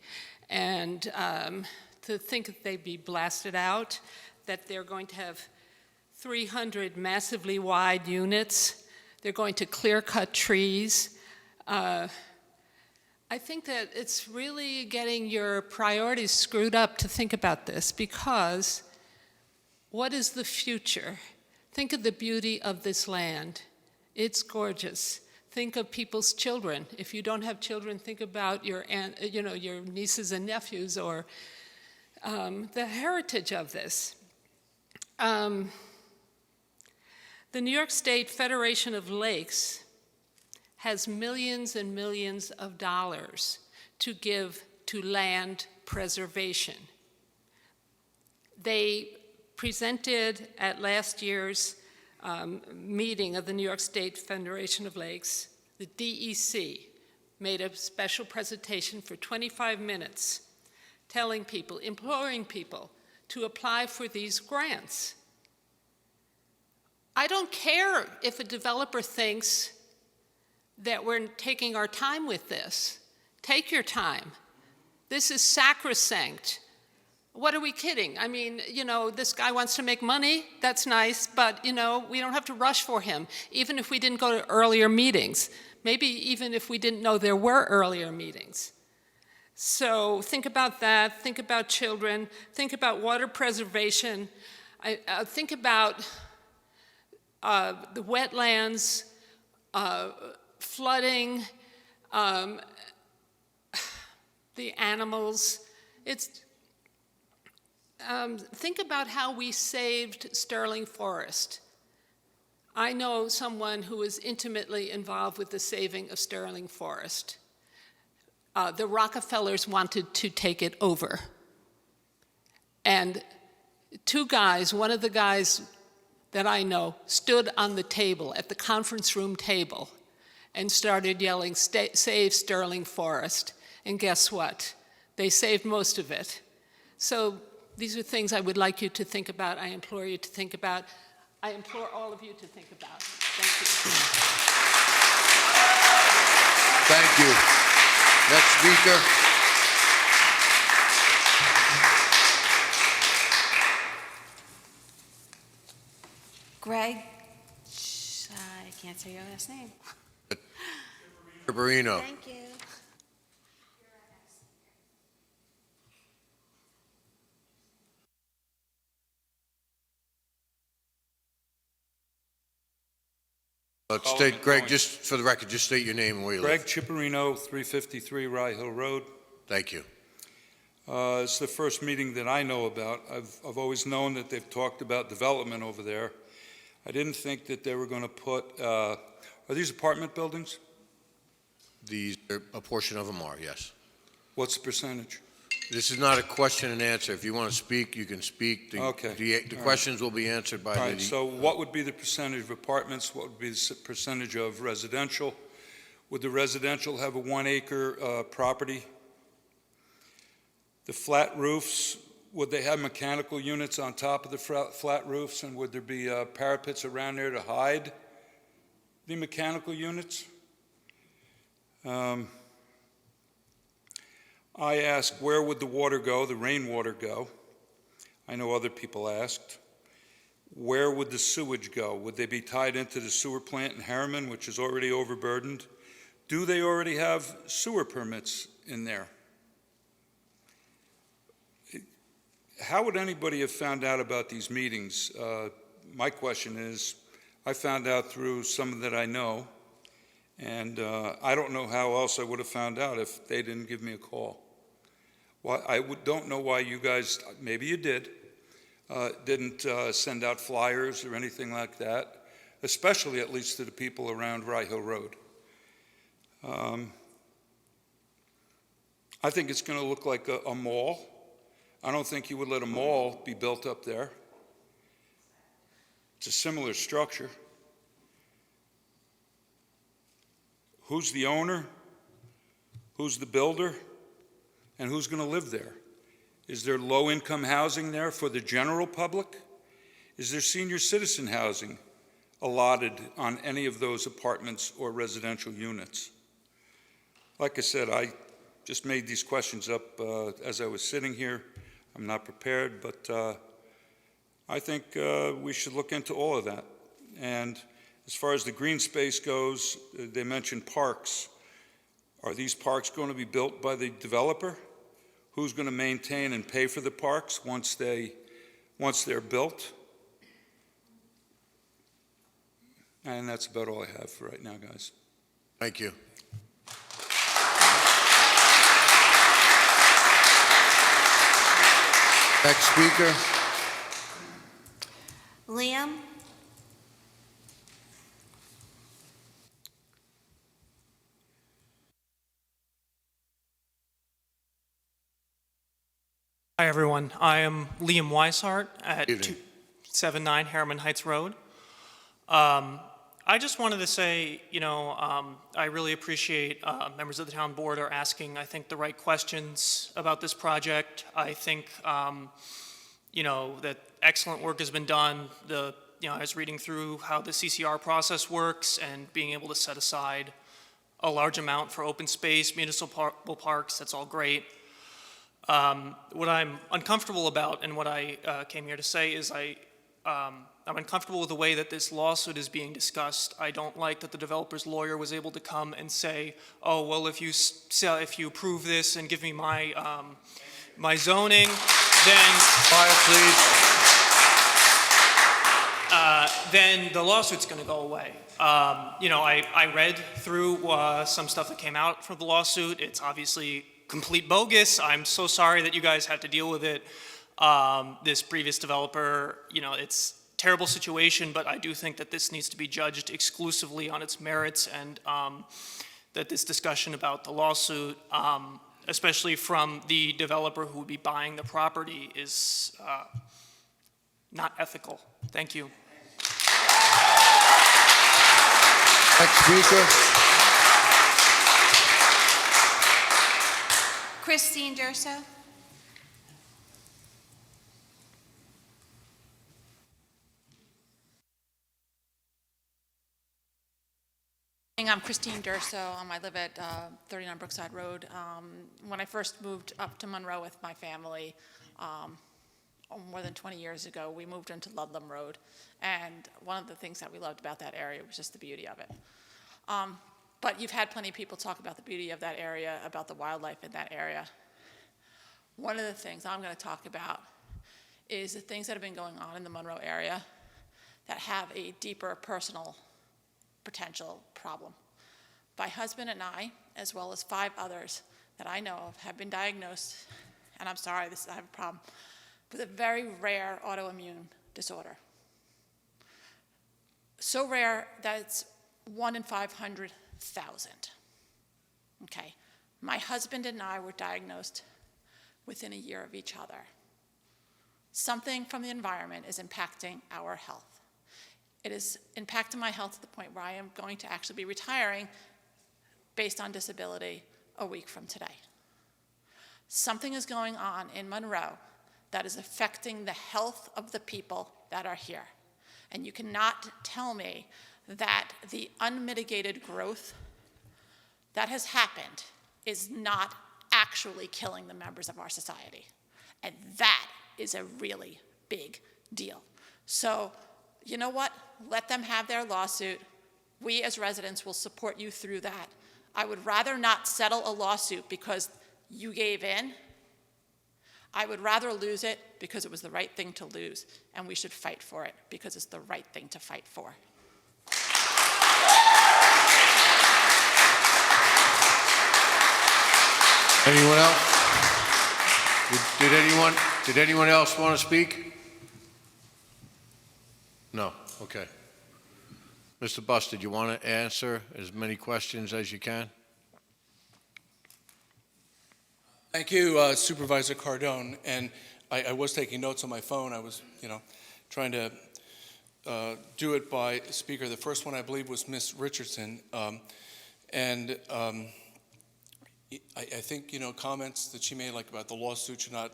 And to think that they'd be blasted out, that they're going to have 300 massively wide units, they're going to clear-cut trees. I think that it's really getting your priorities screwed up to think about this, because What is the future? Think of the beauty of this land. It's gorgeous. Think of people's children. If you don't have children, think about your your nieces and nephews, or the heritage of this. The New York State Federation of Lakes has millions and millions of dollars to give to land preservation. They presented at last year's meeting of the New York State Federation of Lakes, the DEC made a special presentation for 25 minutes telling people, imploring people to apply for these grants. I don't care if a developer thinks that we're taking our time with this. Take your time. This is sacrosanct. What are we kidding? I mean, this guy wants to make money, that's nice, but, we don't have to rush for him, even if we didn't go to earlier meetings, maybe even if we didn't know there were earlier meetings. So think about that, think about children, think about water preservation, think about the wetlands, flooding, the animals. Think about how we saved Sterling Forest. I know someone who is intimately involved with the saving of Sterling Forest. The Rockefellers wanted to take it over. And two guys, one of the guys that I know, stood on the table, at the conference room table, and started yelling, "Save Sterling Forest." And guess what? They saved most of it. So these are things I would like you to think about. I implore you to think about. I implore all of you to think about. Thank you. Thank you. Next speaker. Greg, I can't say your last name. Barbarino. Thank you. State, Greg, just for the record, just state your name and where you Greg live. Chipperino, 353 Rye Hill Road. Thank you. It's the first meeting that I know about. I've always known that they've talked about development over there. I didn't think that they were going to put, are these apartment buildings? A portion of them are, yes. What's the percentage? This is not a question and answer. If you want to speak, you can speak. Okay. The questions will be answered by All right, the... so what would be the percentage of apartments? What would be the percentage of residential? Would the residential have a 1 acre property? The flat roofs, would they have mechanical units on top of the flat roofs, and would there be parapets around there to hide the mechanical units? I asked, where would the water go, the rainwater go? I know other people asked. Where would the sewage go? Would they be tied into the sewer plant in Harriman, which is already overburdened? Do they already have sewer permits in there? How would anybody have found out about these meetings? My question is, I found out through someone that I know, and I don't know how else I would have found out if they didn't give me a call. Well, don't know why you guys, maybe you did, didn't send out flyers or anything like that, especially at least to the people around Rye Hill Road. I think it's going to look like a mall. I don't think you would let a mall be built up there. It's a similar structure. Who's the owner? Who's the builder? And who's going to live there? Is there low-income housing there for the general public? Is there senior citizen housing allotted on any of those apartments or residential units? Like I said, I just made these questions up as I was sitting here. I'm not prepared, but I think we should look into all of that. And as far as the green space goes, they mentioned parks. Are these parks going to be built by the developer? Who's going to maintain and pay for the parks once they're built? And that's about all I have for right now, guys. Thank you. Next speaker. Liam? Hi, everyone. I am Liam Weishart at Evening. 279 Harriman Heights Road. I just wanted to say, I really appreciate members of the town board are asking, I think, the right questions about this project. I think, that excellent work has been done. I was reading through how the CCR process works and being able to set aside a large amount for open space, municipal parks, that's all great. What I'm uncomfortable about and what I came here to say is I'm uncomfortable with the way that this lawsuit is being discussed. I don't like that the developer's lawyer was able to come and say, oh, well, if you approve this and give me my zoning, then... Quiet, please. Then the lawsuit's going to go away. I read through some stuff that came out from the lawsuit. It's obviously complete bogus. I'm so sorry that you guys had to deal with it. This previous developer, it's a terrible situation, but I do think that this needs to be judged exclusively on its merits, and that this discussion about the lawsuit, especially from the developer who would be buying the property, is not ethical. Thank you. Next speaker. Christine Durso? I'm Christine Durso. I live at 39 Brookside Road. When I first moved up to Monroe with my family, more than 20 years ago, we moved into Ludlam Road. And one of the things that we loved about that area was just the beauty of it. But you've had plenty of people talk about the beauty of that area, about the wildlife in that area. One of the things I'm going to talk about is the things that have been going on in the Monroe area that have a deeper personal potential problem. My husband and I, as well as 5 others that I know of, have been diagnosed, and I'm sorry, I have a problem, with a very rare autoimmune disorder. So rare that it's 1 in 500,000. Okay, my husband and I were diagnosed within a year of each other. Something from the environment is impacting our health. It is impacting my health to the point where I am going to actually be retiring based on disability a week from today. Something is going on in Monroe that is affecting the health of the people that are here. And you cannot tell me that the unmitigated growth that has happened is not actually killing the members of our society. And that is a really big deal. So, you know what? Let them have their lawsuit. We as residents will support you through that. I would rather not settle a lawsuit because you gave in. I would rather lose it because it was the right thing to lose, and we should fight for it because it's the right thing to fight for. Anyone else? Did anyone else want to speak? No, okay. Mr. Buss, did you want to answer as many questions as you can? Thank you, Supervisor Cardone. And I was taking notes on my phone. I was, trying to do it by speaker. The first one, I believe, was Ms. Richardson. I think, comments that she made, like about the lawsuit should not,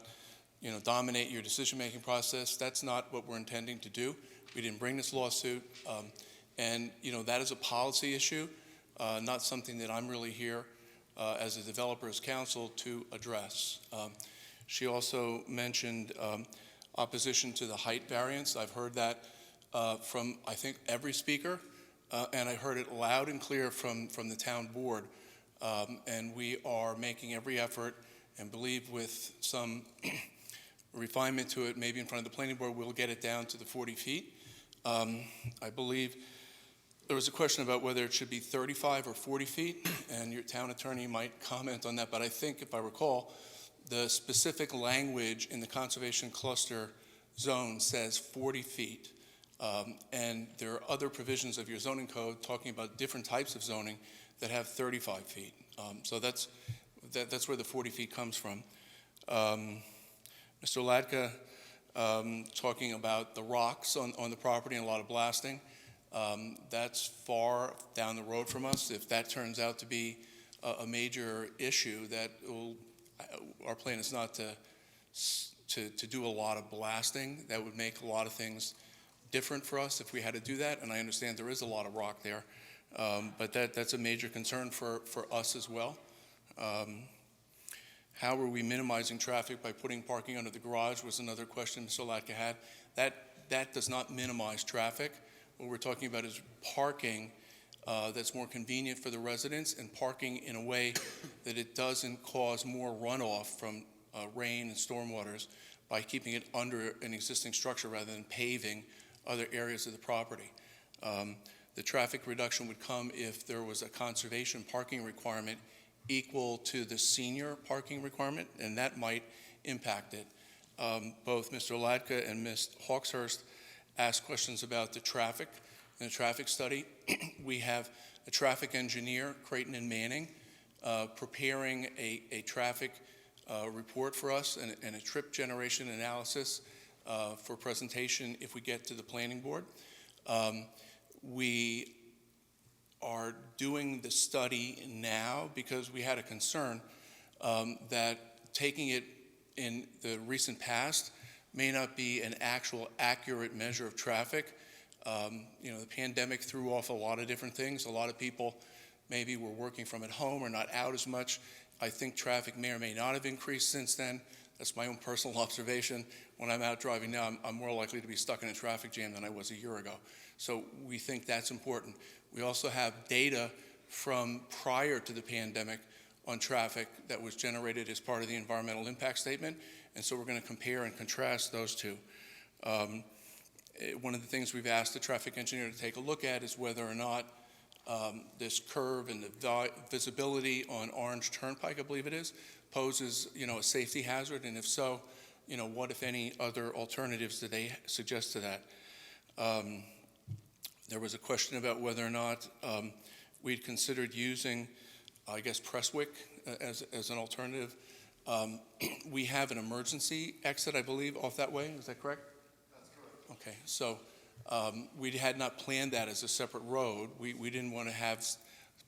dominate your decision-making process. That's not what we're intending to do. We didn't bring this lawsuit. That is a policy issue, not something that I'm really here as a developer's counsel to address. She also mentioned opposition to the height variance. I've heard that from, I think, every speaker, and I heard it loud and clear from the town board. And we are making every effort, and believe with some refinement to it, maybe in front of the planning board, we'll get it down to the 40 feet. I believe There was a question about whether it should be 35 or 40 feet, and your town attorney might comment on that, but I think, if I recall, the specific language in the conservation cluster zone says 40 feet. And there are other provisions of your zoning code talking about different types of zoning that have 35 feet. So that's where the 40 feet comes from. Mr. Latka talking about the rocks on the property and a lot of blasting. That's far down the road from us. If that turns out to be a major issue, our plan is not to do a lot of blasting. That would make a lot of things different for us if we had to do that, and I understand there is a lot of rock there, but that's a major concern for us as well. How are we minimizing traffic by putting parking under the garage was another question Mr. Latka had. That does not minimize traffic. What we're talking about is parking that's more convenient for the residents and parking in a way that it doesn't cause more runoff from rain and stormwaters by keeping it under an existing structure rather than paving other areas of the property. The traffic reduction would come if there was a conservation parking requirement equal to the senior parking requirement, and that might impact it. Both Mr. Latka and Ms. Hawkshurst asked questions about the traffic and the traffic study. We have a traffic engineer, Creighton and Manning, preparing a traffic report for us and a trip generation analysis for presentation if we get to the planning board. We are doing the study now because we had a concern that taking it in the recent past may not be an actual accurate measure of traffic. The pandemic threw off a lot of different things. A lot of people maybe were working from at home or not out as much. I think traffic may or may not have increased since then. That's my own personal observation. When I'm out driving now, I'm more likely to be stuck in a traffic jam than I was a year ago. So we think that's important. We also have data from prior to the pandemic on traffic that was generated as part of the environmental impact statement, and so we're going to compare and contrast those two. One of the things we've asked the traffic engineer to take a look at is whether or not this curve and the visibility on Orange Turnpike, I believe it is, poses, a safety hazard, and if so, what, if any, other alternatives do they suggest to that? There was a question about whether or not we'd considered using, Presswick as an alternative. We have an emergency exit, I believe, off that way. Is that correct? That's correct. Okay, so we had not planned that as a separate road. We didn't want to have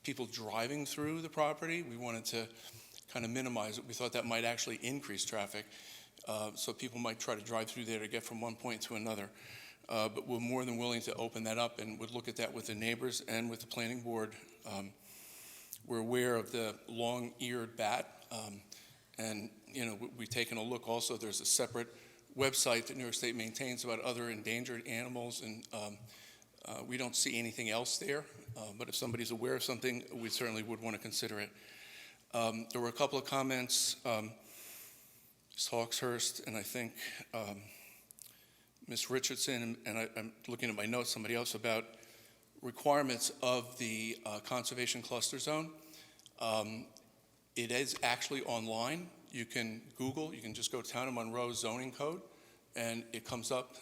people driving through the property. We wanted to kind of minimize it. We thought that might actually increase traffic, so people might try to drive through there to get from one point to another. But we're more than willing to open that up and would look at that with the neighbors and with the planning board. We're aware of the long-eared bat, and we've taken a look also. There's a separate website that New York State maintains about other endangered animals, and we don't see anything else there. But if somebody's aware of something, we certainly would want to consider it. There were a couple of comments, Ms. Hawkshurst, and I think Ms. Richardson, and I'm looking at my notes, somebody else, about requirements of the conservation cluster zone. It is actually online. You can Google, you can just go to Town of Monroe zoning code, and it comes up,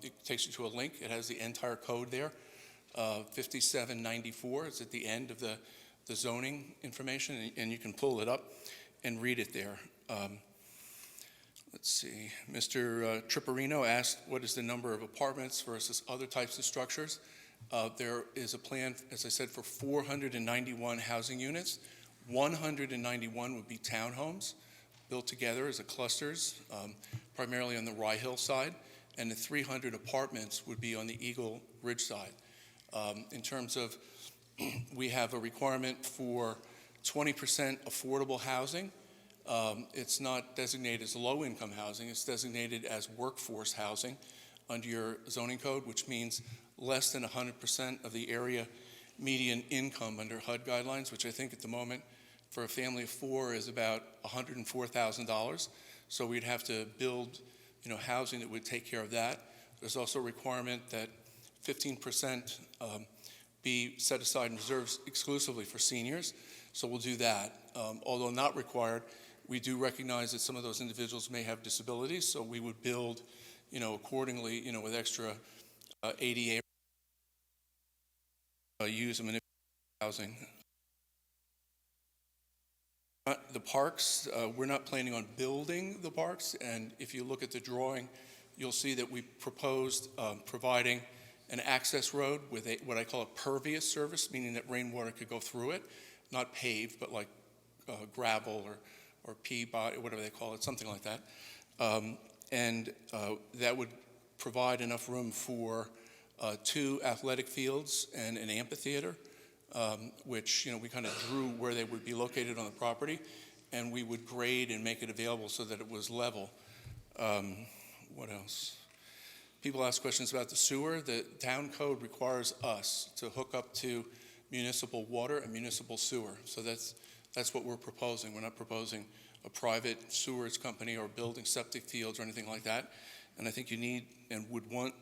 it takes you to a link. It has the entire code there. 5794 is at the end of the zoning information, and you can pull it up and read it there. Let's see, Mr. Tripperino asked what is the number of apartments versus other types of structures. There is a plan, as I said, for 491 housing units. 191 would be townhomes built together as a clusters, primarily on the Rye Hill side, and the 300 apartments would be on the Eagle Ridge side. In terms of, we have a requirement for 20% affordable housing. It's not designated as low-income housing. It's designated as workforce housing under your zoning code, which means less than 100% of the area median income under HUD guidelines, which I think at the moment for a family of four is about $104,000. So we'd have to build, housing that would take care of that. There's also a requirement that 15% be set aside and reserved exclusively for seniors. So we'll do that. Although not required, we do recognize that some of those individuals may have disabilities, so we would build, accordingly, with extra ADA use and manipulate housing. The parks, we're not planning on building the parks, and if you look at the drawing, you'll see that we proposed providing an access road with what I call a pervious surface, meaning that rainwater could go through it, not paved, but like gravel or pea body, whatever they call it, something like that. And that would provide enough room for 2 athletic fields and an amphitheater, which we kind of drew where they would be located on the property, and we would grade and make it available so that it was level. What else? People ask questions about the sewer. The town code requires us to hook up to municipal water and municipal sewer. So that's what we're proposing. We're not proposing a private sewage company or building septic fields or anything like that. And I think you need and would want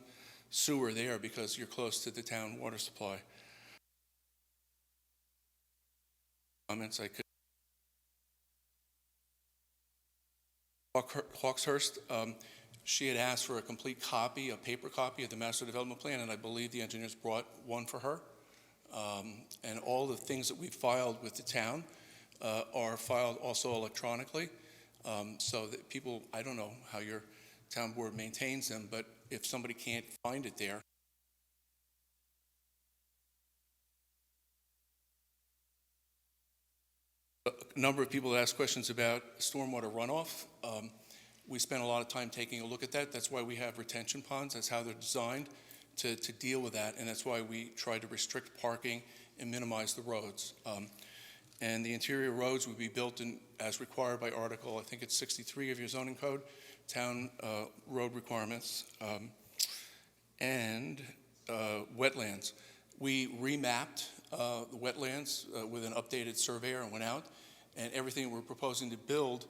sewer there because you're close to the town water supply. Comments I could. Hawkshurst, she had asked for a complete copy, a paper copy of the master development plan, and I believe the engineers brought one for her. And all the things that we filed with the town are filed also electronically. So that people, I don't know how your town board maintains them, but if somebody can't find it there, a number of people ask questions about stormwater runoff. We spent a lot of time taking a look at that. That's why we have retention ponds. That's how they're designed to deal with that, and that's why we try to restrict parking and minimize the roads. And the interior roads would be built in as required by Article, I think it's 63 of your zoning code, town road requirements, and wetlands. We remapped the wetlands with an updated surveyor and went out, and everything we're proposing to build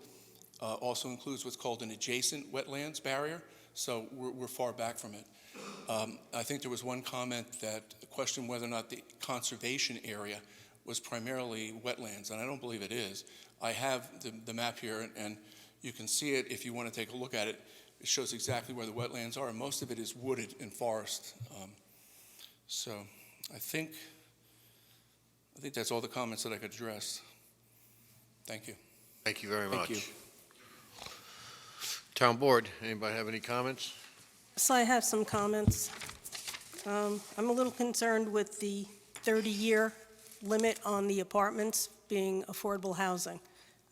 also includes what's called an adjacent wetlands barrier, so we're far back from it. I think there was one comment that questioned whether or not the conservation area was primarily wetlands, and I don't believe it is. I have the map here, and you can see it if you want to take a look at it. It shows exactly where the wetlands are, and most of it is wooded and forest. So I think that's all the comments that I could address. Thank you. Thank you very much. Thank you. Town board, anybody have any comments? So I have some comments. I'm a little concerned with the 30-year limit on the apartments being affordable housing.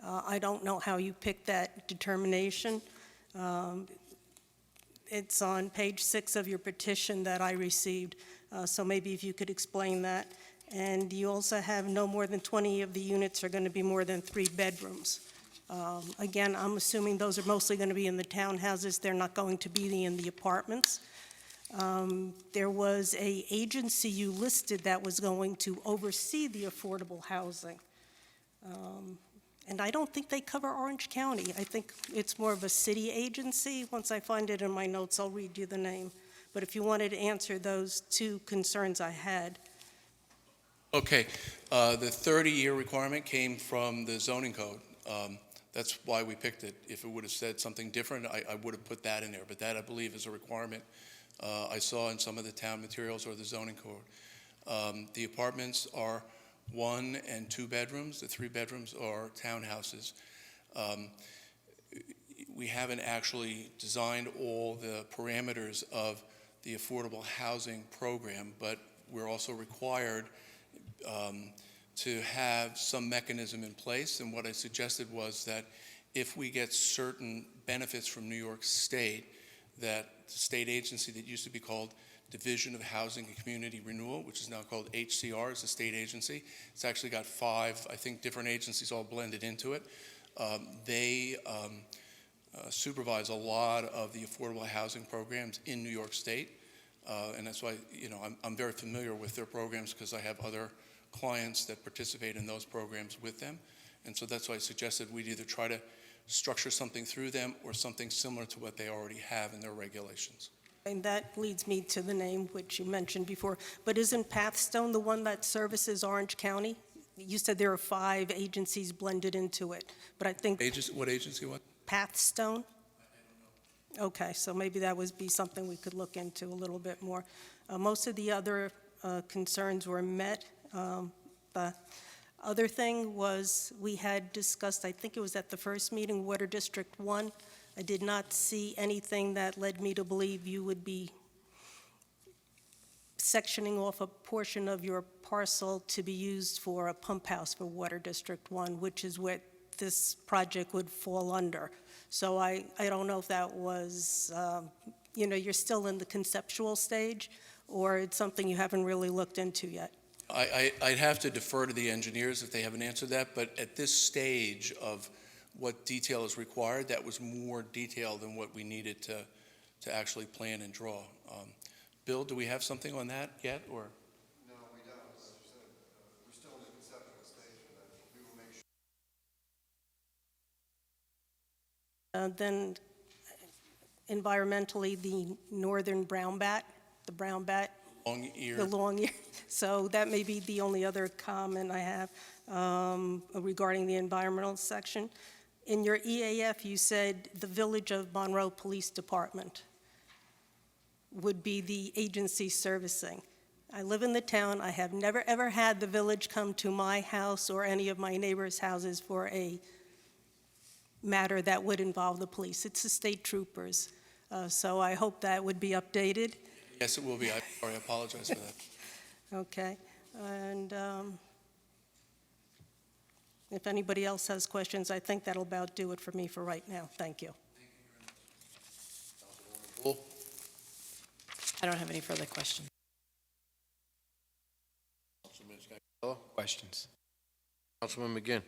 I don't know how you picked that determination. It's on page 6 of your petition that I received, so maybe if you could explain that. And you also have no more than 20 of the units are going to be more than 3 bedrooms. Again, I'm assuming those are mostly going to be in the townhouses. They're not going to be in the apartments. There was an agency you listed that was going to oversee the affordable housing. And I don't think they cover Orange County. I think it's more of a city agency. Once I find it in my notes, I'll read you the name. But if you wanted to answer those 2 concerns I had. Okay, the 30-year requirement came from the zoning code. That's why we picked it. If it would have said something different, I would have put that in there. But that, I believe, is a requirement I saw in some of the town materials or the zoning code. The apartments are 1 and 2 bedrooms. The 3 bedrooms are townhouses. We haven't actually designed all the parameters of the affordable housing program, but we're also required to have some mechanism in place. And what I suggested was that if we get certain benefits from New York State, that the state agency that used to be called Division of Housing and Community Renewal, which is now called HCR, is a state agency. It's actually got 5, I think, different agencies all blended into it. They supervise a lot of the affordable housing programs in New York State. And that's why, I'm very familiar with their programs because I have other clients that participate in those programs with them. And so that's why I suggested we'd either try to structure something through them or something similar to what they already have in their regulations. And that leads me to the name, which you mentioned before. But isn't Pathstone the one that services Orange County? You said there are 5 agencies blended into it, but I think What agency, what? Pathstone? Okay, so maybe that would be something we could look into a little bit more. Most of the other concerns were met. The other thing was, we had discussed, I think it was at the first meeting, Water District 1. I did not see anything that led me to believe you would be sectioning off a portion of your parcel to be used for a pump house for Water District 1, which is what this project would fall under. So I don't know if that was, you're still in the conceptual stage, or it's something you haven't really looked into yet. I'd have to defer to the engineers if they haven't answered that, but at this stage of what detail is required, that was more detail than what we needed to actually plan and draw. Bill, do we have something on that yet, or? No, we don't. As you said, we're still in the conceptual stage, but we will make sure. Then environmentally, the northern brown bat, the brown bat. Long ear. The long ear. So that may be the only other comment I have regarding the environmental section. In your EAF, you said the Village of Monroe Police Department would be the agency servicing. I live in the town. I have never, ever had the village come to my house or any of my neighbors' houses for a matter that would involve the police. It's the state troopers. So I hope that would be updated. Yes, it will be. I apologize for that. Okay. And if anybody else has questions, I think that'll about do it for me for right now. Thank you. I don't have any further questions. Councilman Scarpello? Questions? Councilman McGinn?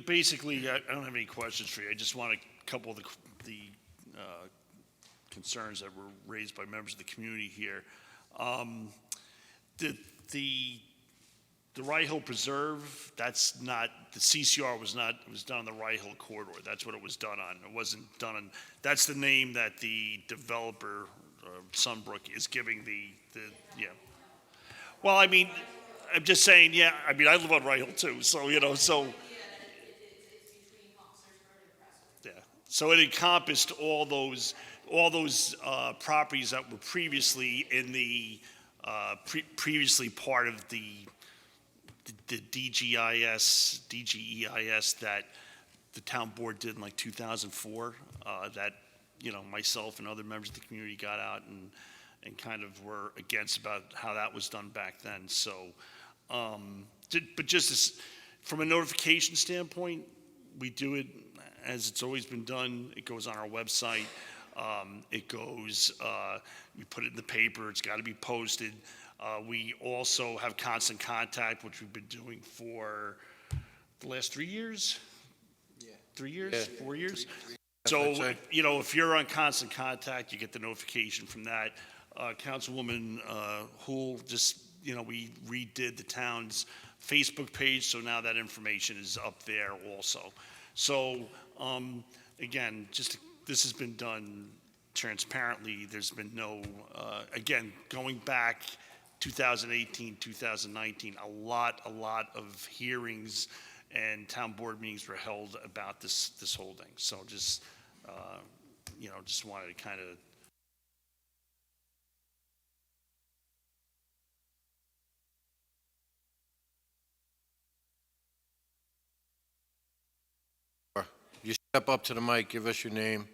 Basically, I don't have any questions for you. I just want a couple of the concerns that were raised by members of the community here. The Rye Hill Preserve, that's not, the CCR was not, it was done on the Rye Hill corridor. That's what it was done on. It wasn't done on, that's the name that the developer, Sunbrook, is giving the, yeah. Well, I mean, I'm just saying, yeah, I mean, I live on Rye Hill too, so, so. Yeah, so it encompassed all those properties that were previously in the, previously part of the DGEIS that the town board did in like 2004, that, myself and other members of the community got out and kind of were against about how that was done back then. So, but just as, from a notification standpoint, we do it as it's always been done. It goes on our website. It goes, we put it in the paper. It's got to be posted. We also have constant contact, which we've been doing for the last 3 years? Yeah. 3 years? Yeah. 4 years? So, if you're on constant contact, you get the notification from that. Councilwoman Hool just, we redid the town's Facebook page, so now that information is up there also. So, again, this has been done transparently. There's been no, again, going back 2018, 2019, a lot of hearings and town board meetings were held about this holding. So just wanted to kind of. You step up to the mic, give us your name,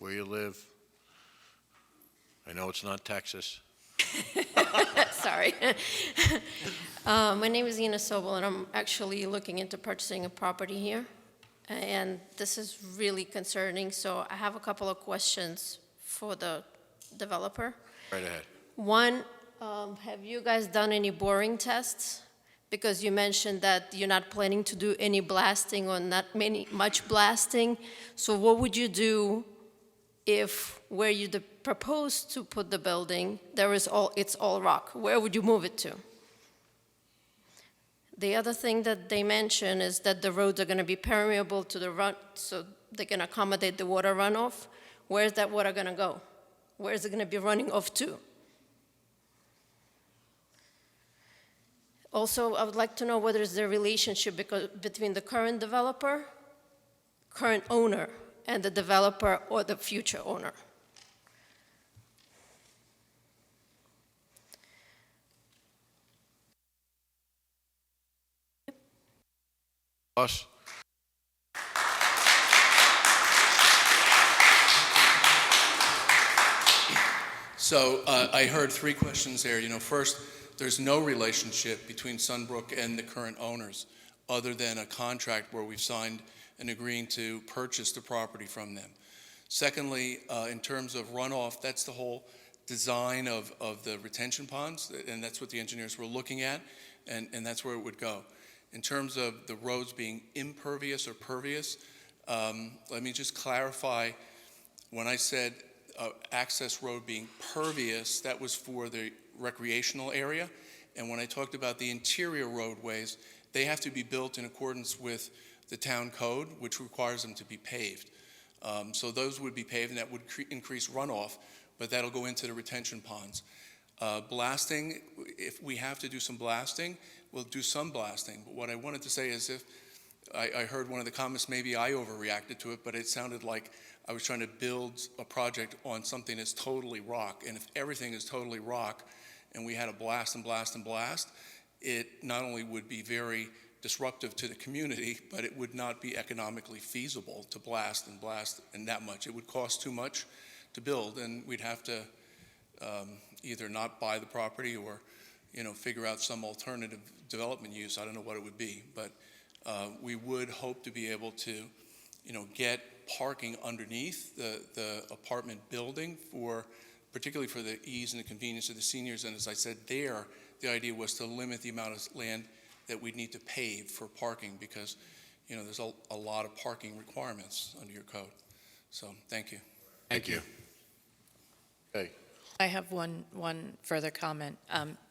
where you live. I know it's not Texas. Sorry. My name is Ina Sobel, and I'm actually looking into purchasing a property here. And this is really concerning, so I have a couple of questions for the developer. Right ahead. One, have you guys done any boring tests? Because you mentioned that you're not planning to do any blasting or not much blasting. So what would you do if where you propose to put the building, it's all rock? Where would you move it to? The other thing that they mention is that the roads are going to be permeable to the run, so they can accommodate the water runoff, where is that water going to go? Where is it going to be running off to? Also, I would like to know whether is there a relationship between the current developer, current owner, and the developer or the future owner. Us? So I heard three questions there. First, there's no relationship between Sunbrook and the current owners other than a contract where we've signed and agreeing to purchase the property from them. Secondly, in terms of runoff, that's the whole design of the retention ponds, and that's what the engineers were looking at, and that's where it would go. In terms of the roads being impervious or pervious, let me just clarify. When I said access road being pervious, that was for the recreational area. And when I talked about the interior roadways, they have to be built in accordance with the town code, which requires them to be paved. So those would be paved, and that would increase runoff, but that'll go into the retention ponds. Blasting, if we have to do some blasting, we'll do some blasting. But what I wanted to say is, if I heard one of the comments, maybe I overreacted to it, but it sounded like I was trying to build a project on something that's totally rock. And if everything is totally rock and we had to blast and blast and blast, it not only would be very disruptive to the community, but it would not be economically feasible to blast and that much. It would cost too much to build, and we'd have to either not buy the property or figure out some alternative development use. I don't know what it would be, but we would hope to be able to get parking underneath the apartment building particularly for the ease and the convenience of the seniors. And as I said there, the idea was to limit the amount of land that we'd need to pave for parking, because there's a lot of parking requirements under your code. So thank you. Thank you. Okay. I have one further comment.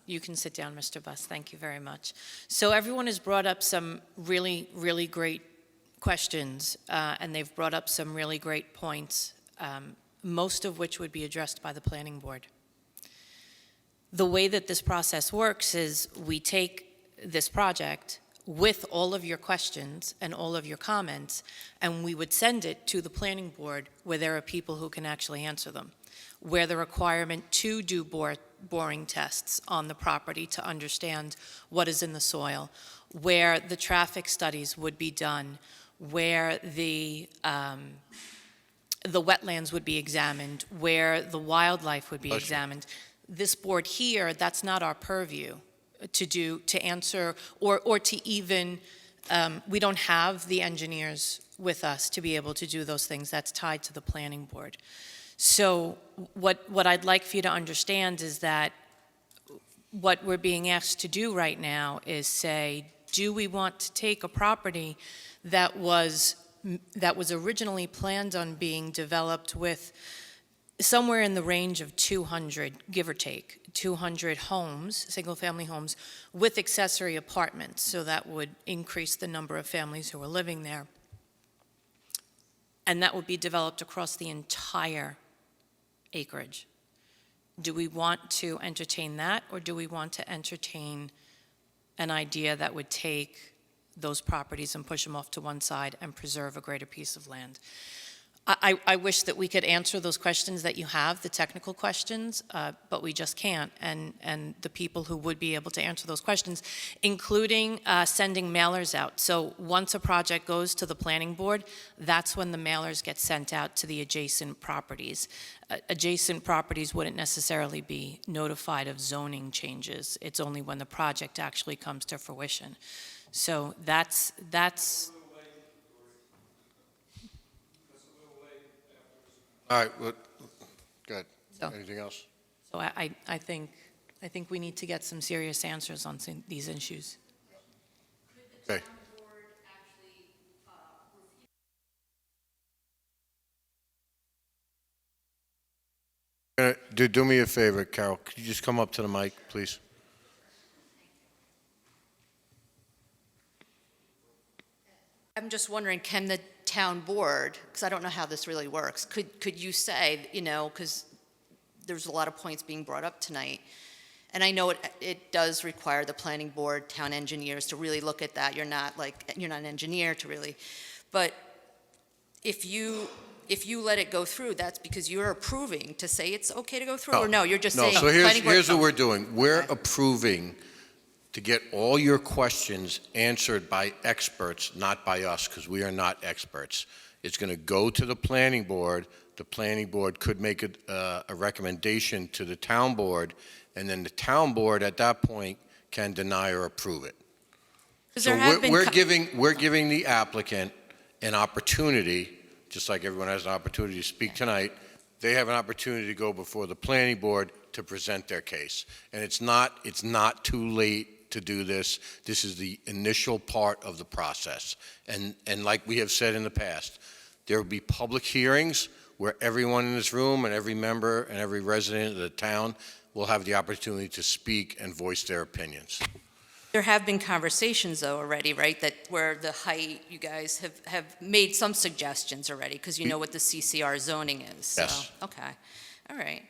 You can sit down, Mr. Buss. Thank you very much. So everyone has brought up some really, really great questions, and they've brought up some really great points, most of which would be addressed by the planning board. The way that this process works is we take this project with all of your questions and all of your comments, and we would send it to the planning board where there are people who can actually answer them, where the requirement to do boring tests on the property to understand what is in the soil, where the traffic studies would be done, where the wetlands would be examined, where the wildlife would be examined. This board here, that's not our purview to answer, or to even, we don't have the engineers with us to be able to do those things. That's tied to the planning board. So what I'd like for you to understand is that what we're being asked to do right now is say, do we want to take a property that was originally planned on being developed with somewhere in the range of 200, give or take, 200 homes, single-family homes, with accessory apartments, so that would increase the number of families who are living there. And that would be developed across the entire acreage. Do we want to entertain that, or do we want to entertain an idea that would take those properties and push them off to one side and preserve a greater piece of land? I wish that we could answer those questions that you have, the technical questions, but we just can't. And the people who would be able to answer those questions, including sending mailers out. So once a project goes to the planning board, that's when the mailers get sent out to the adjacent properties. Adjacent properties wouldn't necessarily be notified of zoning changes. It's only when the project actually comes to fruition. So that's All right, well, go ahead. So- Anything else? So I think we need to get some serious answers on these issues. Okay. Do me a favor, Carol. Could you just come up to the mic, please? I'm just wondering, can the town board, because I don't know how this really works, could you say, because there's a lot of points being brought up tonight, and I know it does require the planning board, town engineers to really look at that. You're not an engineer to really, but if you let it go through, that's because you're approving to say it's okay to go through, or no, you're just saying. No, so planning board- here's what we're doing. We're approving to get all your questions answered by experts, not by us, because we are not experts. It's going to go to the planning board. The planning board could make a recommendation to the town board, and then the town board at that point can deny or approve it. So we're giving the applicant an opportunity, just like everyone has an opportunity to speak tonight. They have an opportunity to go before the planning board to present their case. And it's not too late to do this. This is the initial part of the process. And like we have said in the past, there will be public hearings where everyone in this room and every member and every resident of the town will have the opportunity to speak and voice their opinions. There have been conversations, though, already, right, that where the height, you guys have made some suggestions already, because you know what the CCR zoning is. So, Yes. okay, all right,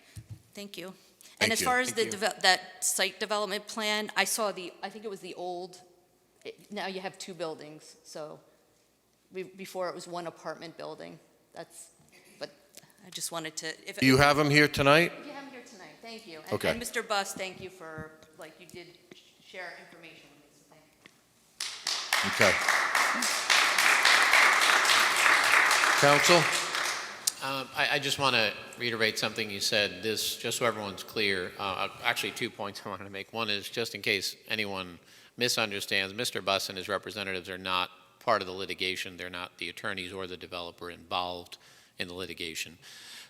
thank you. Thank And as you. far as that site development plan, I saw I think it was the old, now you have two buildings, so before it was one apartment building. But I just wanted to. Do you have them here tonight? If you have them here tonight, thank you. Okay. And Mr. Buss, thank you for, you did share information with me, so thank you. Okay. Counsel? I just want to reiterate something you said, just so everyone's clear. Actually, 2 points I wanted to make. One is, just in case anyone misunderstands, Mr. Buss and his representatives are not part of the litigation. They're not the attorneys or the developer involved in the litigation.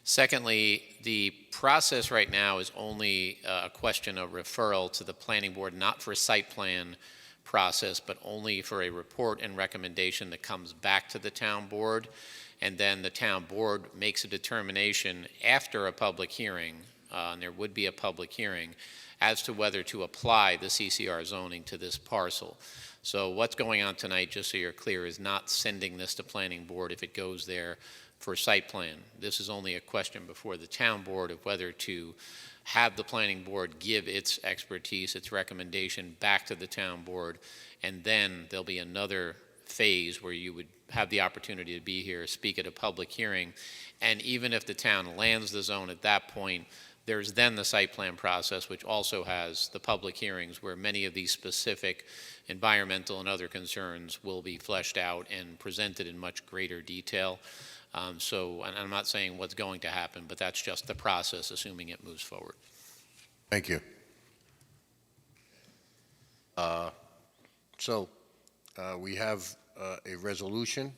Secondly, the process right now is only a question of referral to the planning board, not for a site plan process, but only for a report and recommendation that comes back to the town board. And then the town board makes a determination after a public hearing, and there would be a public hearing, as to whether to apply the CCR zoning to this parcel. So what's going on tonight, just so you're clear, is not sending this to planning board if it goes there for site plan. This is only a question before the town board of whether to have the planning board give its expertise, its recommendation back to the town board, and then there'll be another phase where you would have the opportunity to be here, speak at a public hearing, and even if the town lands the zone at that point, there's then the site plan process, which also has the public hearings where many of these specific environmental and other concerns will be fleshed out and presented in much greater detail. And I'm not saying what's going to happen, but that's just the process, assuming it moves forward. Thank you. We have a resolution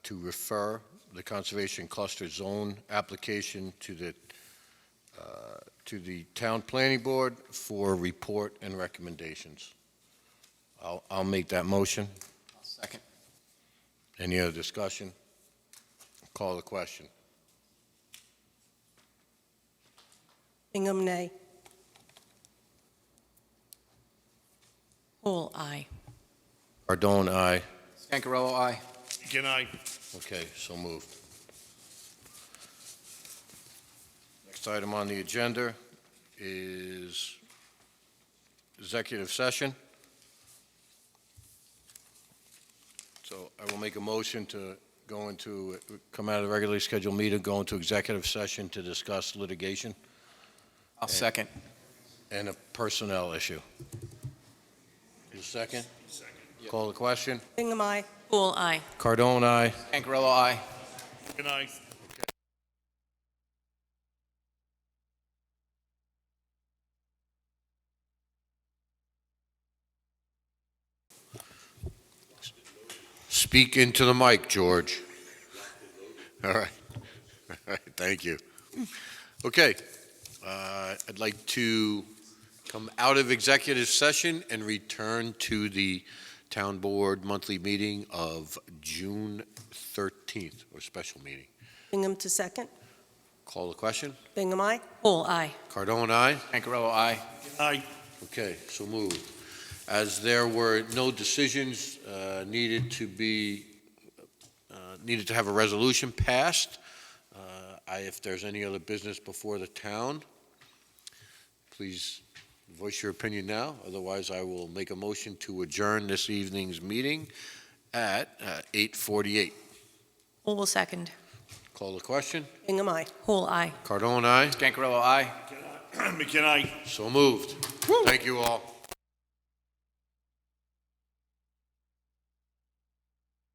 to refer the Conservation Cluster Zone application to the Town Planning Board for report and recommendations. I'll make that motion. I'll second. Any other discussion? Call the question. Bingham, nay. Hall, aye. Cardone, aye. Scancarello, aye. Again, aye. Okay, so moved. Next item on the agenda is executive session. So I will make a motion to come out of the regularly scheduled meeting, go into executive session to discuss litigation. I'll second. And a personnel issue. Is second? Second. Call the question. Bingham, aye. Hall, aye. Cardone, aye. Scancarello, aye. Good night. Speak into the mic, George. All right. All right, thank you. Okay. I'd like to come out of executive session and return to the Town Board monthly meeting of June 13th, or special meeting. Bingham to second. Call the question. Bingham, aye. Hall, aye. Cardone, aye. Scancarello, aye. Aye. Okay, so moved. As there were no decisions needed to be needed to have a resolution passed. If there's any other business before the town, please voice your opinion now. Otherwise, I will make a motion to adjourn this evening's meeting at 8:48. Who will second? Call the question. Hingham, aye. Whole aye. Cardone, aye. Scancarello, aye. McKenna, So moved. Thank you all.